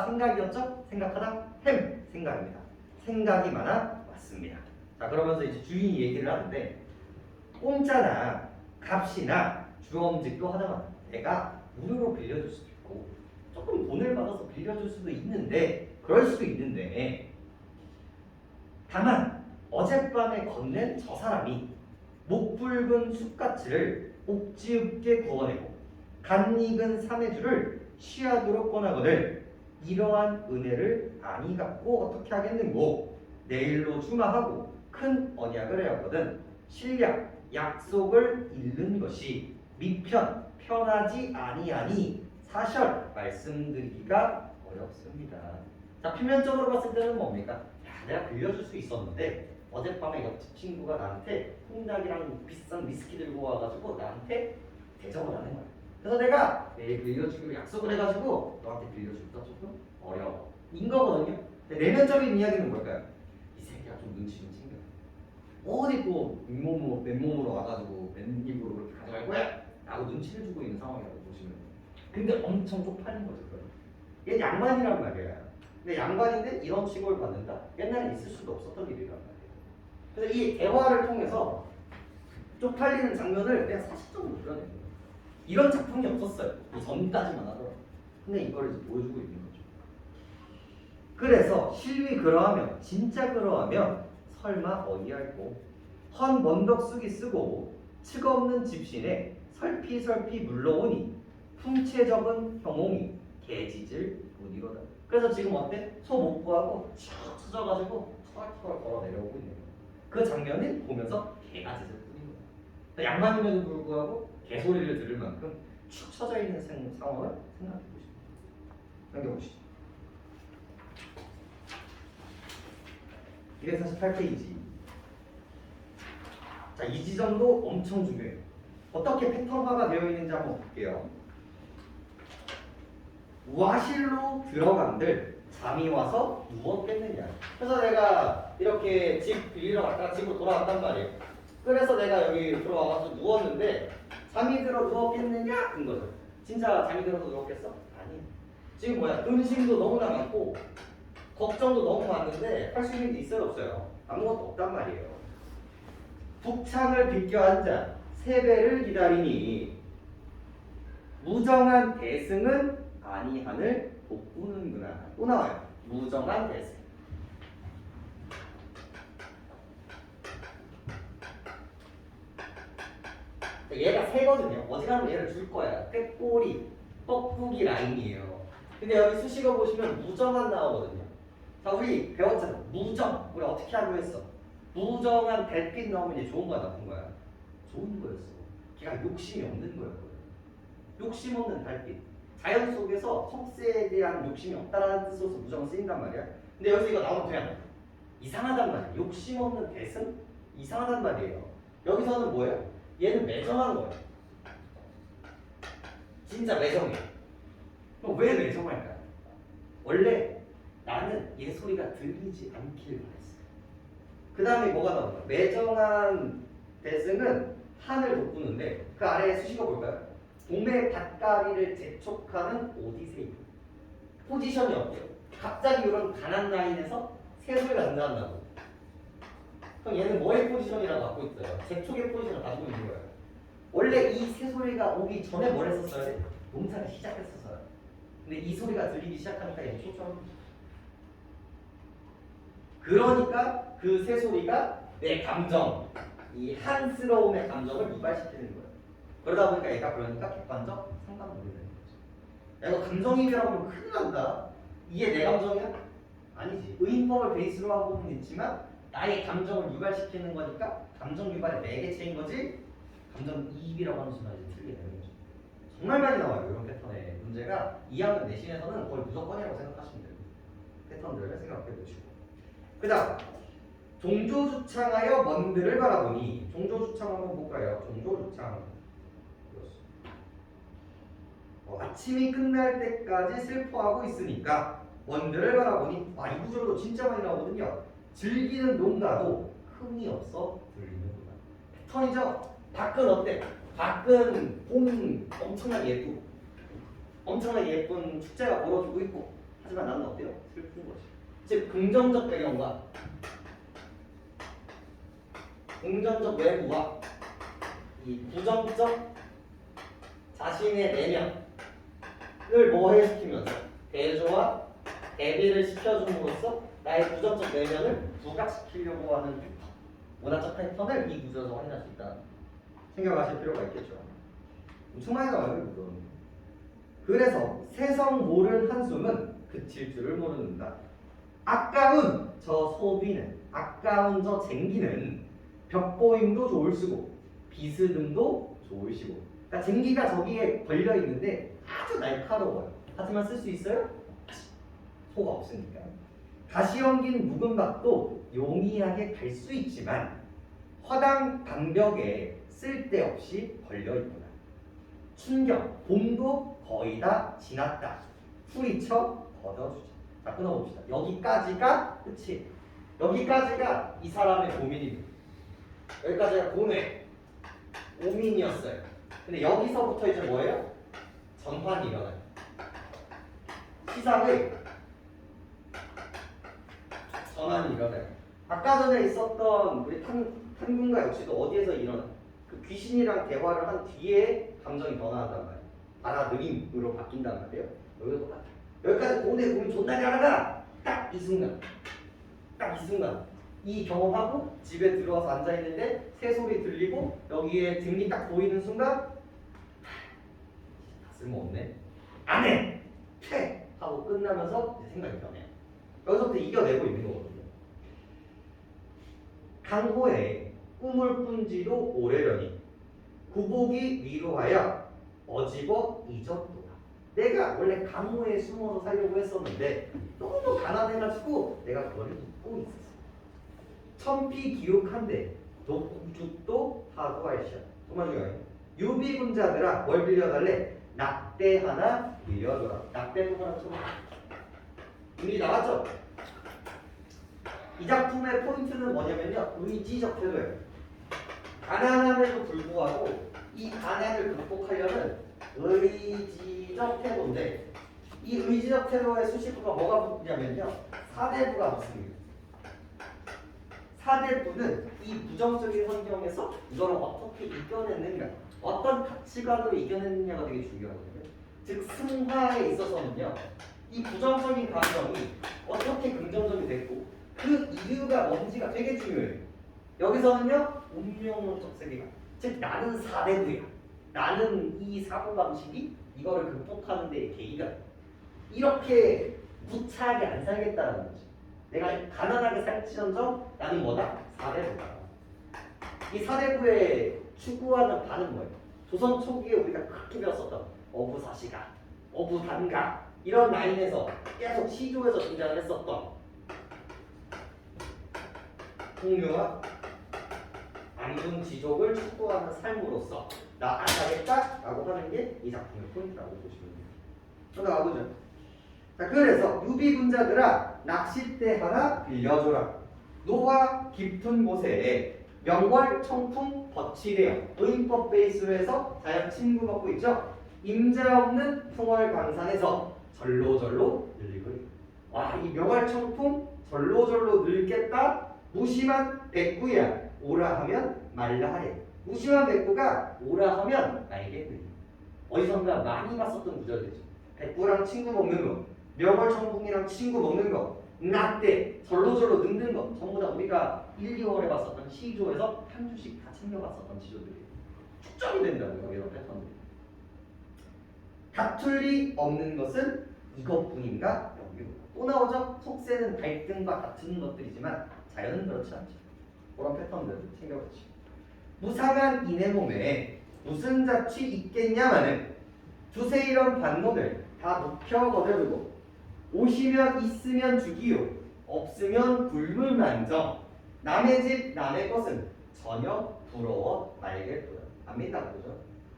B: 생각이었죠? 생각하다 햄 생각입니다. 생각이 많아 왔습니다. 자 그러면서 이제 주인이 얘기를 하는데 공짜나 값이나 주엄직도 하다가 내가 무료로 빌려줄 수도 있고 조금 돈을 받아서 빌려줄 수도 있는데 그럴 수도 있는데 다만 어젯밤에 건넨 저 사람이 목 붉은 쑥가치를 옥지읍게 구워내고 간 익은 삼해주를 취하도록 권하거늘 이러한 은혜를 아니 갚고 어떻게 하겠는고 내일로 주마하고 큰 언약을 해왔거든 신략 약속을 잃는 것이 미편 편하지 아니하니 사설 말씀드리기가 어렵습니다. 자 표면적으로 봤을 때는 뭡니까? 야, 내가 빌려줄 수 있었는데 어젯밤에 옆집 친구가 나한테 콩닥이랑 비싼 위스키 들고 와가지고 나한테 대접을 하는 거야. 그래서 내가 내일 빌려주기로 약속을 해가지고 너한테 빌려주기가 조금 어려워. 인 거거든요. 근데 내면적인 이야기는 뭘까요? 이 새끼가 좀 눈치 좀 챙겨. 어디 또 맨몸으로 와가지고 맨입으로 그렇게 가져갈 거야? 라고 눈치를 주고 있는 상황이라고 보시면 돼요. 근데 엄청 쪽팔린 거죠. 얘 양반이란 말이야. 근데 양반인데 이런 취급을 받는다? 옛날에 있을 수도 없었던 일이란 말이에요. 그래서 이 대화를 통해서 쪽팔리는 장면을 내가 사실적으로 그려낸 거예요. 이런 작품이 없었어요. 이 전까지만 하더라도. 근데 이걸 이제 보여주고 있는 거죠. 그래서 실위 그러하면 진짜 그러하면 설마 어이할꼬 헌 먼덕 쑥이 쓰고 측 없는 집신에 설피설피 물러오니 풍채 적은 형옹이 개짖을 못이로다. 그래서 지금 어때? 소 못 구하고 쭉 쳐져가지고 터덜터덜 걸어 내려오고 있는 거예요. 그 장면을 보면서 개가 짖을 뿐인 거예요. 양반임에도 불구하고 개소리를 들을 만큼 축 처져 있는 상황을 생각해 보시죠. 넘겨보시죠. 248페이지. 자, 이 지점도 엄청 중요해요. 어떻게 패턴화가 되어 있는지 한번 볼게요. 와실로 들어간들 잠이 와서 누웠겠느냐. 그래서 내가 이렇게 집 빌리러 갔다가 집으로 돌아왔단 말이에요. 그래서 내가 여기 들어와서 누웠는데 잠이 들어 누웠겠느냐? 인 거죠. 진짜 잠이 들어서 누웠겠어? 아니. 지금 뭐야? 근심도 너무나 많고 걱정도 너무 많은데 할 수 있는 게 있어요 없어요? 아무것도 없단 말이에요. 북창을 비껴 앉아 세배를 기다리니 무정한 대승은 아니하늘 복구는구나. 또 나와요. 무정한 대승. 얘가 세거든요. 어지간하면 얘를 줄 거야. 꾀꼬리, 뻐꾸기 라인이에요. 근데 여기 수식어 보시면 무정한 나오거든요. 자, 우리 배웠잖아. 무정. 우리 어떻게 하기로 했어? 무정한 달빛 나오면 이제 좋은 거야, 나쁜 거야? 좋은 거였어. 걔가 욕심이 없는 거였거든. 욕심 없는 달빛. 자연 속에서 속세에 대한 욕심이 없다라는 뜻으로서 무정을 쓰인단 말이야. 근데 여기서 이거 나오면 그냥 이상하단 말이야. 욕심 없는 대승? 이상하단 말이에요. 여기서는 뭐예요? 얘는 매정한 거예요. 진짜 매정해. 그럼 왜 매정할까? 원래 나는 얘 소리가 들리지 않길 바랬어. 그 다음에 뭐가 나올까? 매정한 대승은 한을 돋구는데 그 아래에 수식어 볼까요? 동네 밭가리를 재촉하는 오디세이. 포지션이 어때요? 갑자기 이런 가난 라인에서 새소리가 등장한다고. 그럼 얘는 뭐의 포지션이라고 갖고 있어요? 재촉의 포지션을 가지고 있는 거예요. 원래 이 새소리가 오기 전에 뭘 했었어요? 농사를 시작했었어요. 근데 이 소리가 들리기 시작하니까 얘는 쫓아오는 거죠. 그러니까 그 새소리가 내 감정, 이 한스러움의 감정을 유발시키는 거예요. 그러다 보니까 얘가 그러니까 객관적 상관관계가 되는 거죠. 야, 이거 감정이입이라고 하면 큰일 난다. 이게 내 감정이야? 아니지. 의인법을 베이스로 하고는 있지만 나의 감정을 유발시키는 거니까 감정 유발의 매개체인 거지 감정이입이라고 하는 순간 이제 틀리게 되는 거죠. 정말 많이 나와요. 이런 패턴의 문제가 2학년 내신에서는 거의 무조건이라고 생각하시면 돼요. 패턴들을 생각해 보시고. 그 다음 종조주창하여 먼들을 바라보니. 종조주창 한번 볼까요? 종조주창. 아침이 끝날 때까지 슬퍼하고 있으니까 먼들을 바라보니. 이 구절도 진짜 많이 나오거든요. 즐기는 농가도 흥이 없어 들리는구나. 패턴이죠. 밖은 어때? 밖은 봄 엄청나게 예쁘고 엄청나게 예쁜 축제가 벌어지고 있고, 하지만 나는 어때요? 슬픈 것이. 즉 긍정적 배경과 긍정적 외부와 이 부정적 자신의 내면을 뭐해시키면서 대조와 대비를 시켜줌으로써 나의 부정적 내면을 부각시키려고 하는 패턴, 문화적 패턴을 이 구조에서 확인할 수 있다. 생각하실 필요가 있겠죠. 엄청 많이 나와요, 이건. 그래서 세성 모른 한숨은 그칠 줄을 모른다. 아까운 저 소비는, 아까운 저 쟁기는 벽보임도 좋을시고 비스듬도 좋으시고. 그러니까 쟁기가 저기에 걸려 있는데 아주 날카로워요. 하지만 쓸 수 있어요? 소가 없으니까. 가시 엉긴 묵은 밭도 용이하게 갈 수 있지만 허당 방벽에 쓸데없이 걸려 있구나. 춘경, 봄도 거의 다 지났다. 후리쳐 걷어주자. 자, 끊어봅시다. 여기까지가 끝이. 여기까지가 이 사람의 고민입니다. 여기까지가 고뇌, 고민이었어요. 근데 여기서부터 이제 뭐예요? 전환이 일어나요. 시상의 전환이 일어나요. 아까 전에 있었던 우리 탄군가 역시도 어디에서 일어나? 그 귀신이랑 대화를 한 뒤에 감정이 변화한단 말이에요. 받아들임으로 바뀐단 말이에요. 여기도 똑같아요. 여기까지 고민 존나 잘하다. 딱 이 순간, 딱 이 순간 이 경험하고 집에 들어와서 앉아있는데 새소리 들리고 여기에 등이 딱 보이는 순간 다 쓸모없네. 안 해! 퇴! 하고 끝나면서 이제 생각이 변해요. 여기서부터 이겨내고 있는 거거든요. 강호에 꿈을 꾼 지도 오래려니 구복이 위로하여 어집어 잊었도다. 내가 원래 강호에 숨어서 살려고 했었는데 너무 가난해가지고 내가 그걸 잊고 있었어. 천피 기욱한데 녹죽도 하고하시오. 정말 중요해요. 유비군자들아 뭘 빌려달래? 낙대 하나 빌려줘라. 낙대 하나 좀 이미 나왔죠? 이 작품의 포인트는 뭐냐면요, 의지적 태도예요. 가난함에도 불구하고 이 가난을 극복하려는 의지적 태도인데, 이 의지적 태도의 수식어가 뭐가 붙냐면요, 사대부가 붙습니다. 사대부는 이 부정적인 환경에서 이걸 어떻게 이겨냈느냐, 어떤 가치관으로 이겨냈느냐가 되게 중요하거든요. 즉 승화에 있어서는요, 이 부정적인 감정이 어떻게 긍정적이 됐고 그 이유가 뭔지가 되게 중요해요. 여기서는요, 운명론적 세계관, 즉 나는 사대부야, 나는 이 사고방식이 이거를 극복하는 데의 계기가 돼. 이렇게 무차하게 안 살겠다는 거지. 내가 가난하게 살지언정 나는 뭐다? 사대부다. 이 사대부의 추구하는 바는 뭐예요? 조선 초기에 우리가 그렇게 배웠었던 어부사시가, 어부단가 이런 라인에서 계속 시조에서 등장을 했었던 풍요와 안분지족을 추구하는 삶으로서 나아가겠다라고 하는 게 이 작품의 포인트라고 보시면 돼요. 그럼 가보죠. 자, 그래서 유비군자들아 낚싯대 하나 빌려줘라. 노화 깊은 곳에 명월 청풍 덧치래요. 의인법 베이스로 해서 자연 친구 먹고 있죠. 임자 없는 풍월 강산에서 절로절로 늙으리. 와, 이 명월 청풍 절로절로 늙겠다. 무심한 백구야 오라 하면 말라 하래. 무심한 백구가 오라 하면 나에게 들리. 어디선가 많이 봤었던 구절이죠. 백구랑 친구 먹는 거, 명월청풍이랑 친구 먹는 거, 낙대, 절로절로 늙는 거, 전부 다 우리가 1, 2월에 봤었던 시조에서 한 주씩 다 챙겨봤었던 시조들이에요. 축적이 된다고요, 이런 패턴들이. 다툴 리 없는 것은 이것뿐인가? 또 나오죠? 속세는 갈등과 다투는 것들이지만 자연은 그렇지 않죠. 그런 패턴들을 챙겨보지. 무상한 이내 몸에 무슨 자취 있겠냐마는 두세 이런 반론을 다 묵혀 거들고 오시면 있으면 주기요. 없으면 굴물만정. 남의 집 남의 것은 전혀 부러워 말겠고요. 압니다. 그죠?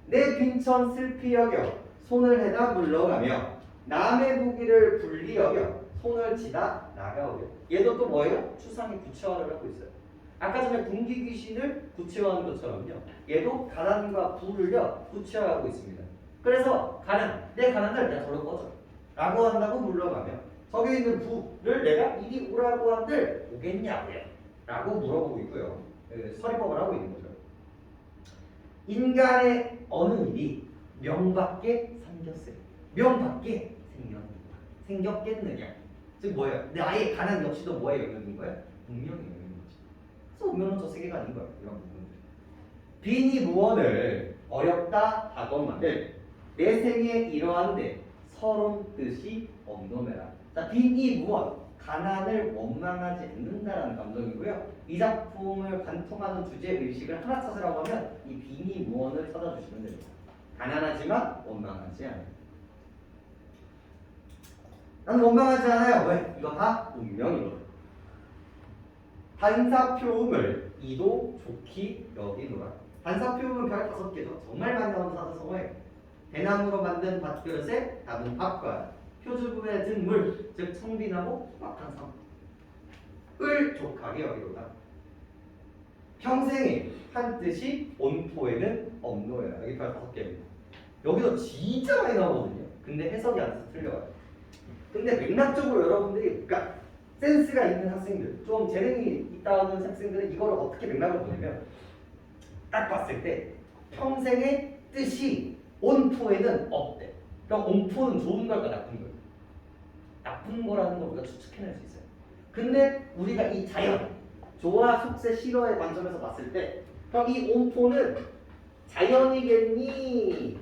B: 내 빈천 슬피 여겨 손을 해다 물러가며 남의 무기를 불리 여겨 손을 치다 나가오려. 얘도 또 뭐예요? 추상의 구체화를 하고 있어요. 아까 전에 군기 귀신을 구체화한 것처럼요. 얘도 가난과 부를요 구체화하고 있습니다. 그래서 내 가난을 내가 저로 꺼줘 라고 한다고 물러가며 저기 있는 부를 내가 이리 오라고 한들 오겠냐고요 라고 물어보고 있고요. 서리법을 하고 있는 거죠. 인간의 어느 일이 명밖에 생겼어요. 명밖에 생겼겠느냐. 즉 뭐예요? 나의 가난 역시도 뭐의 영역인 거예요? 운명의 영역인 거지. 그래서 운명은 저 세계가 아닌 거예요. 이런 부분들. 빈이 무언을 어렵다 하건만을 내 생에 이러한데 서론 뜻이 없노매라. 자, 빈이 무언 가난을 원망하지 않는다라는 감정이고요. 이 작품을 관통하는 주제 의식을 하나 찾으라고 하면 이 빈이 무언을 찾아주시면 됩니다. 가난하지만 원망하지 않아요. 나는 원망하지 않아요. 왜? 이거 다 운명이거든. 반사표음을 이도 좋기 여기노라. 반사표음은 별 5개죠. 정말 많이 나오는 사자성어예요. 대나무로 만든 밥그릇에 담은 밥과 표주부에 든 물, 즉 청빈하고 막한 삶을 족하게 여기로다. 평생에 한 뜻이 온토에는 없노예요. 여기 별 5개입니다. 여기서 진짜 많이 나오거든요. 근데 해석이 안 돼서 틀려요. 근데 맥락적으로 여러분들이 그러니까 센스가 있는 학생들, 좀 재능이 있다는 학생들은 이거를 어떻게 맥락을 보냐면 딱 봤을 때 평생의 뜻이 온토에는 없대. 그럼 온토는 좋은 걸까 나쁜 걸까? 나쁜 거라는 걸 우리가 추측해낼 수 있어요. 근데 우리가 이 자연, 조화, 속세, 실어의 관점에서 봤을 때 그럼 이 온토는 자연이겠니?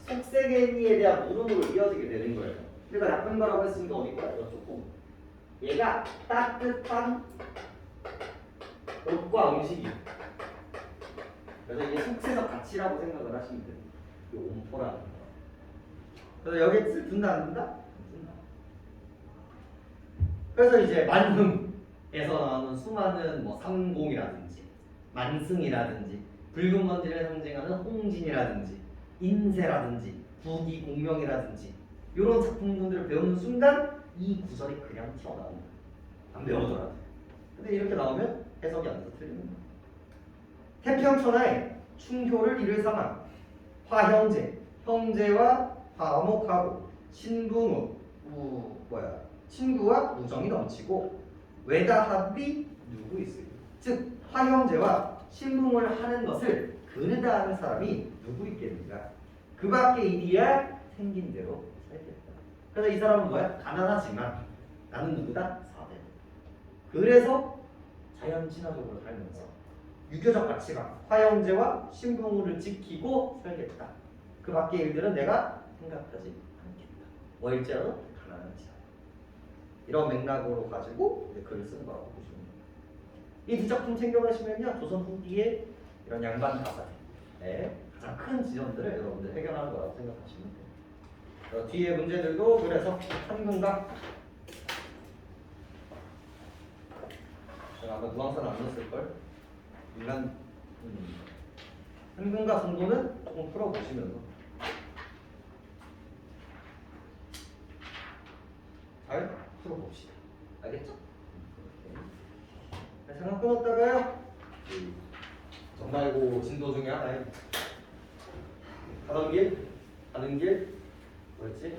B: 속세겠니에 대한 물음으로 이어지게 되는 거예요. 그러니까 나쁜 거라고 했으니까 어디 거야? 이쪽고 얘가 따뜻한 옷과 음식이 그래서 이게 속세적 가치라고 생각을 하시면 돼요. 이 온포라는 거. 그래서 여기에 뜻을 둔다 안 둔다? 둔다. 그래서 이제 만흥에서 나오는 수많은 뭐 삼공이라든지 만승이라든지 붉은 먼지를 상징하는 홍진이라든지 인세라든지 부기 공명이라든지 이런 작품들을 배우는 순간 이 구절이 그냥 튀어나오는 거예요. 안 배우더라도. 근데 이렇게 나오면 해석이 안 돼서 틀리는 거예요. 태평천하에 충효를 이를 삼아 화형제, 형제와 화목하고 친구와 우정이 넘치고 외다합이 누구 있어요? 즉 화형제와 신붕을 하는 것을 그르다 하는 사람이 누구 있겠는가? 그 밖에 일이야 생긴 대로 살겠다. 그래서 이 사람은 뭐야? 가난하지만 나는 누구다? 사대. 그래서 자연 친화적으로 살면서 유교적 가치관, 화형제와 신붕을 지키고 살겠다. 그 밖의 일들은 내가 생각하지 않겠다. 뭐일지라도 가난하지 않아. 이런 맥락으로 가지고 글을 쓰는 거라고 보시면 됩니다. 이 두 작품 챙겨가시면요 조선 후기에 이런 양반 가사의 가장 큰 지점들을 여러분들 해결하는 거라고 생각하시면 돼요. 뒤에 문제들도 그래서 한문과 제가 아까 누앙스는 안 넣었을걸? 인간 한문과 정도는 조금 풀어보시면서 잘 풀어봅시다. 알겠죠? 잠깐 끊었다가요. 정말고 진도 중에 하나에 가는 길 뭐였지?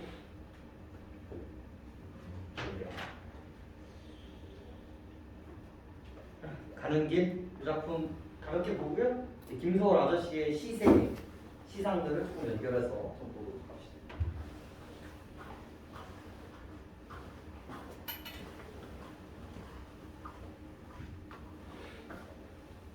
B: 가는 길 이 작품 가볍게 보고요. 김서울 아저씨의 시상들을 조금 연결해서 좀 보도록 합시다.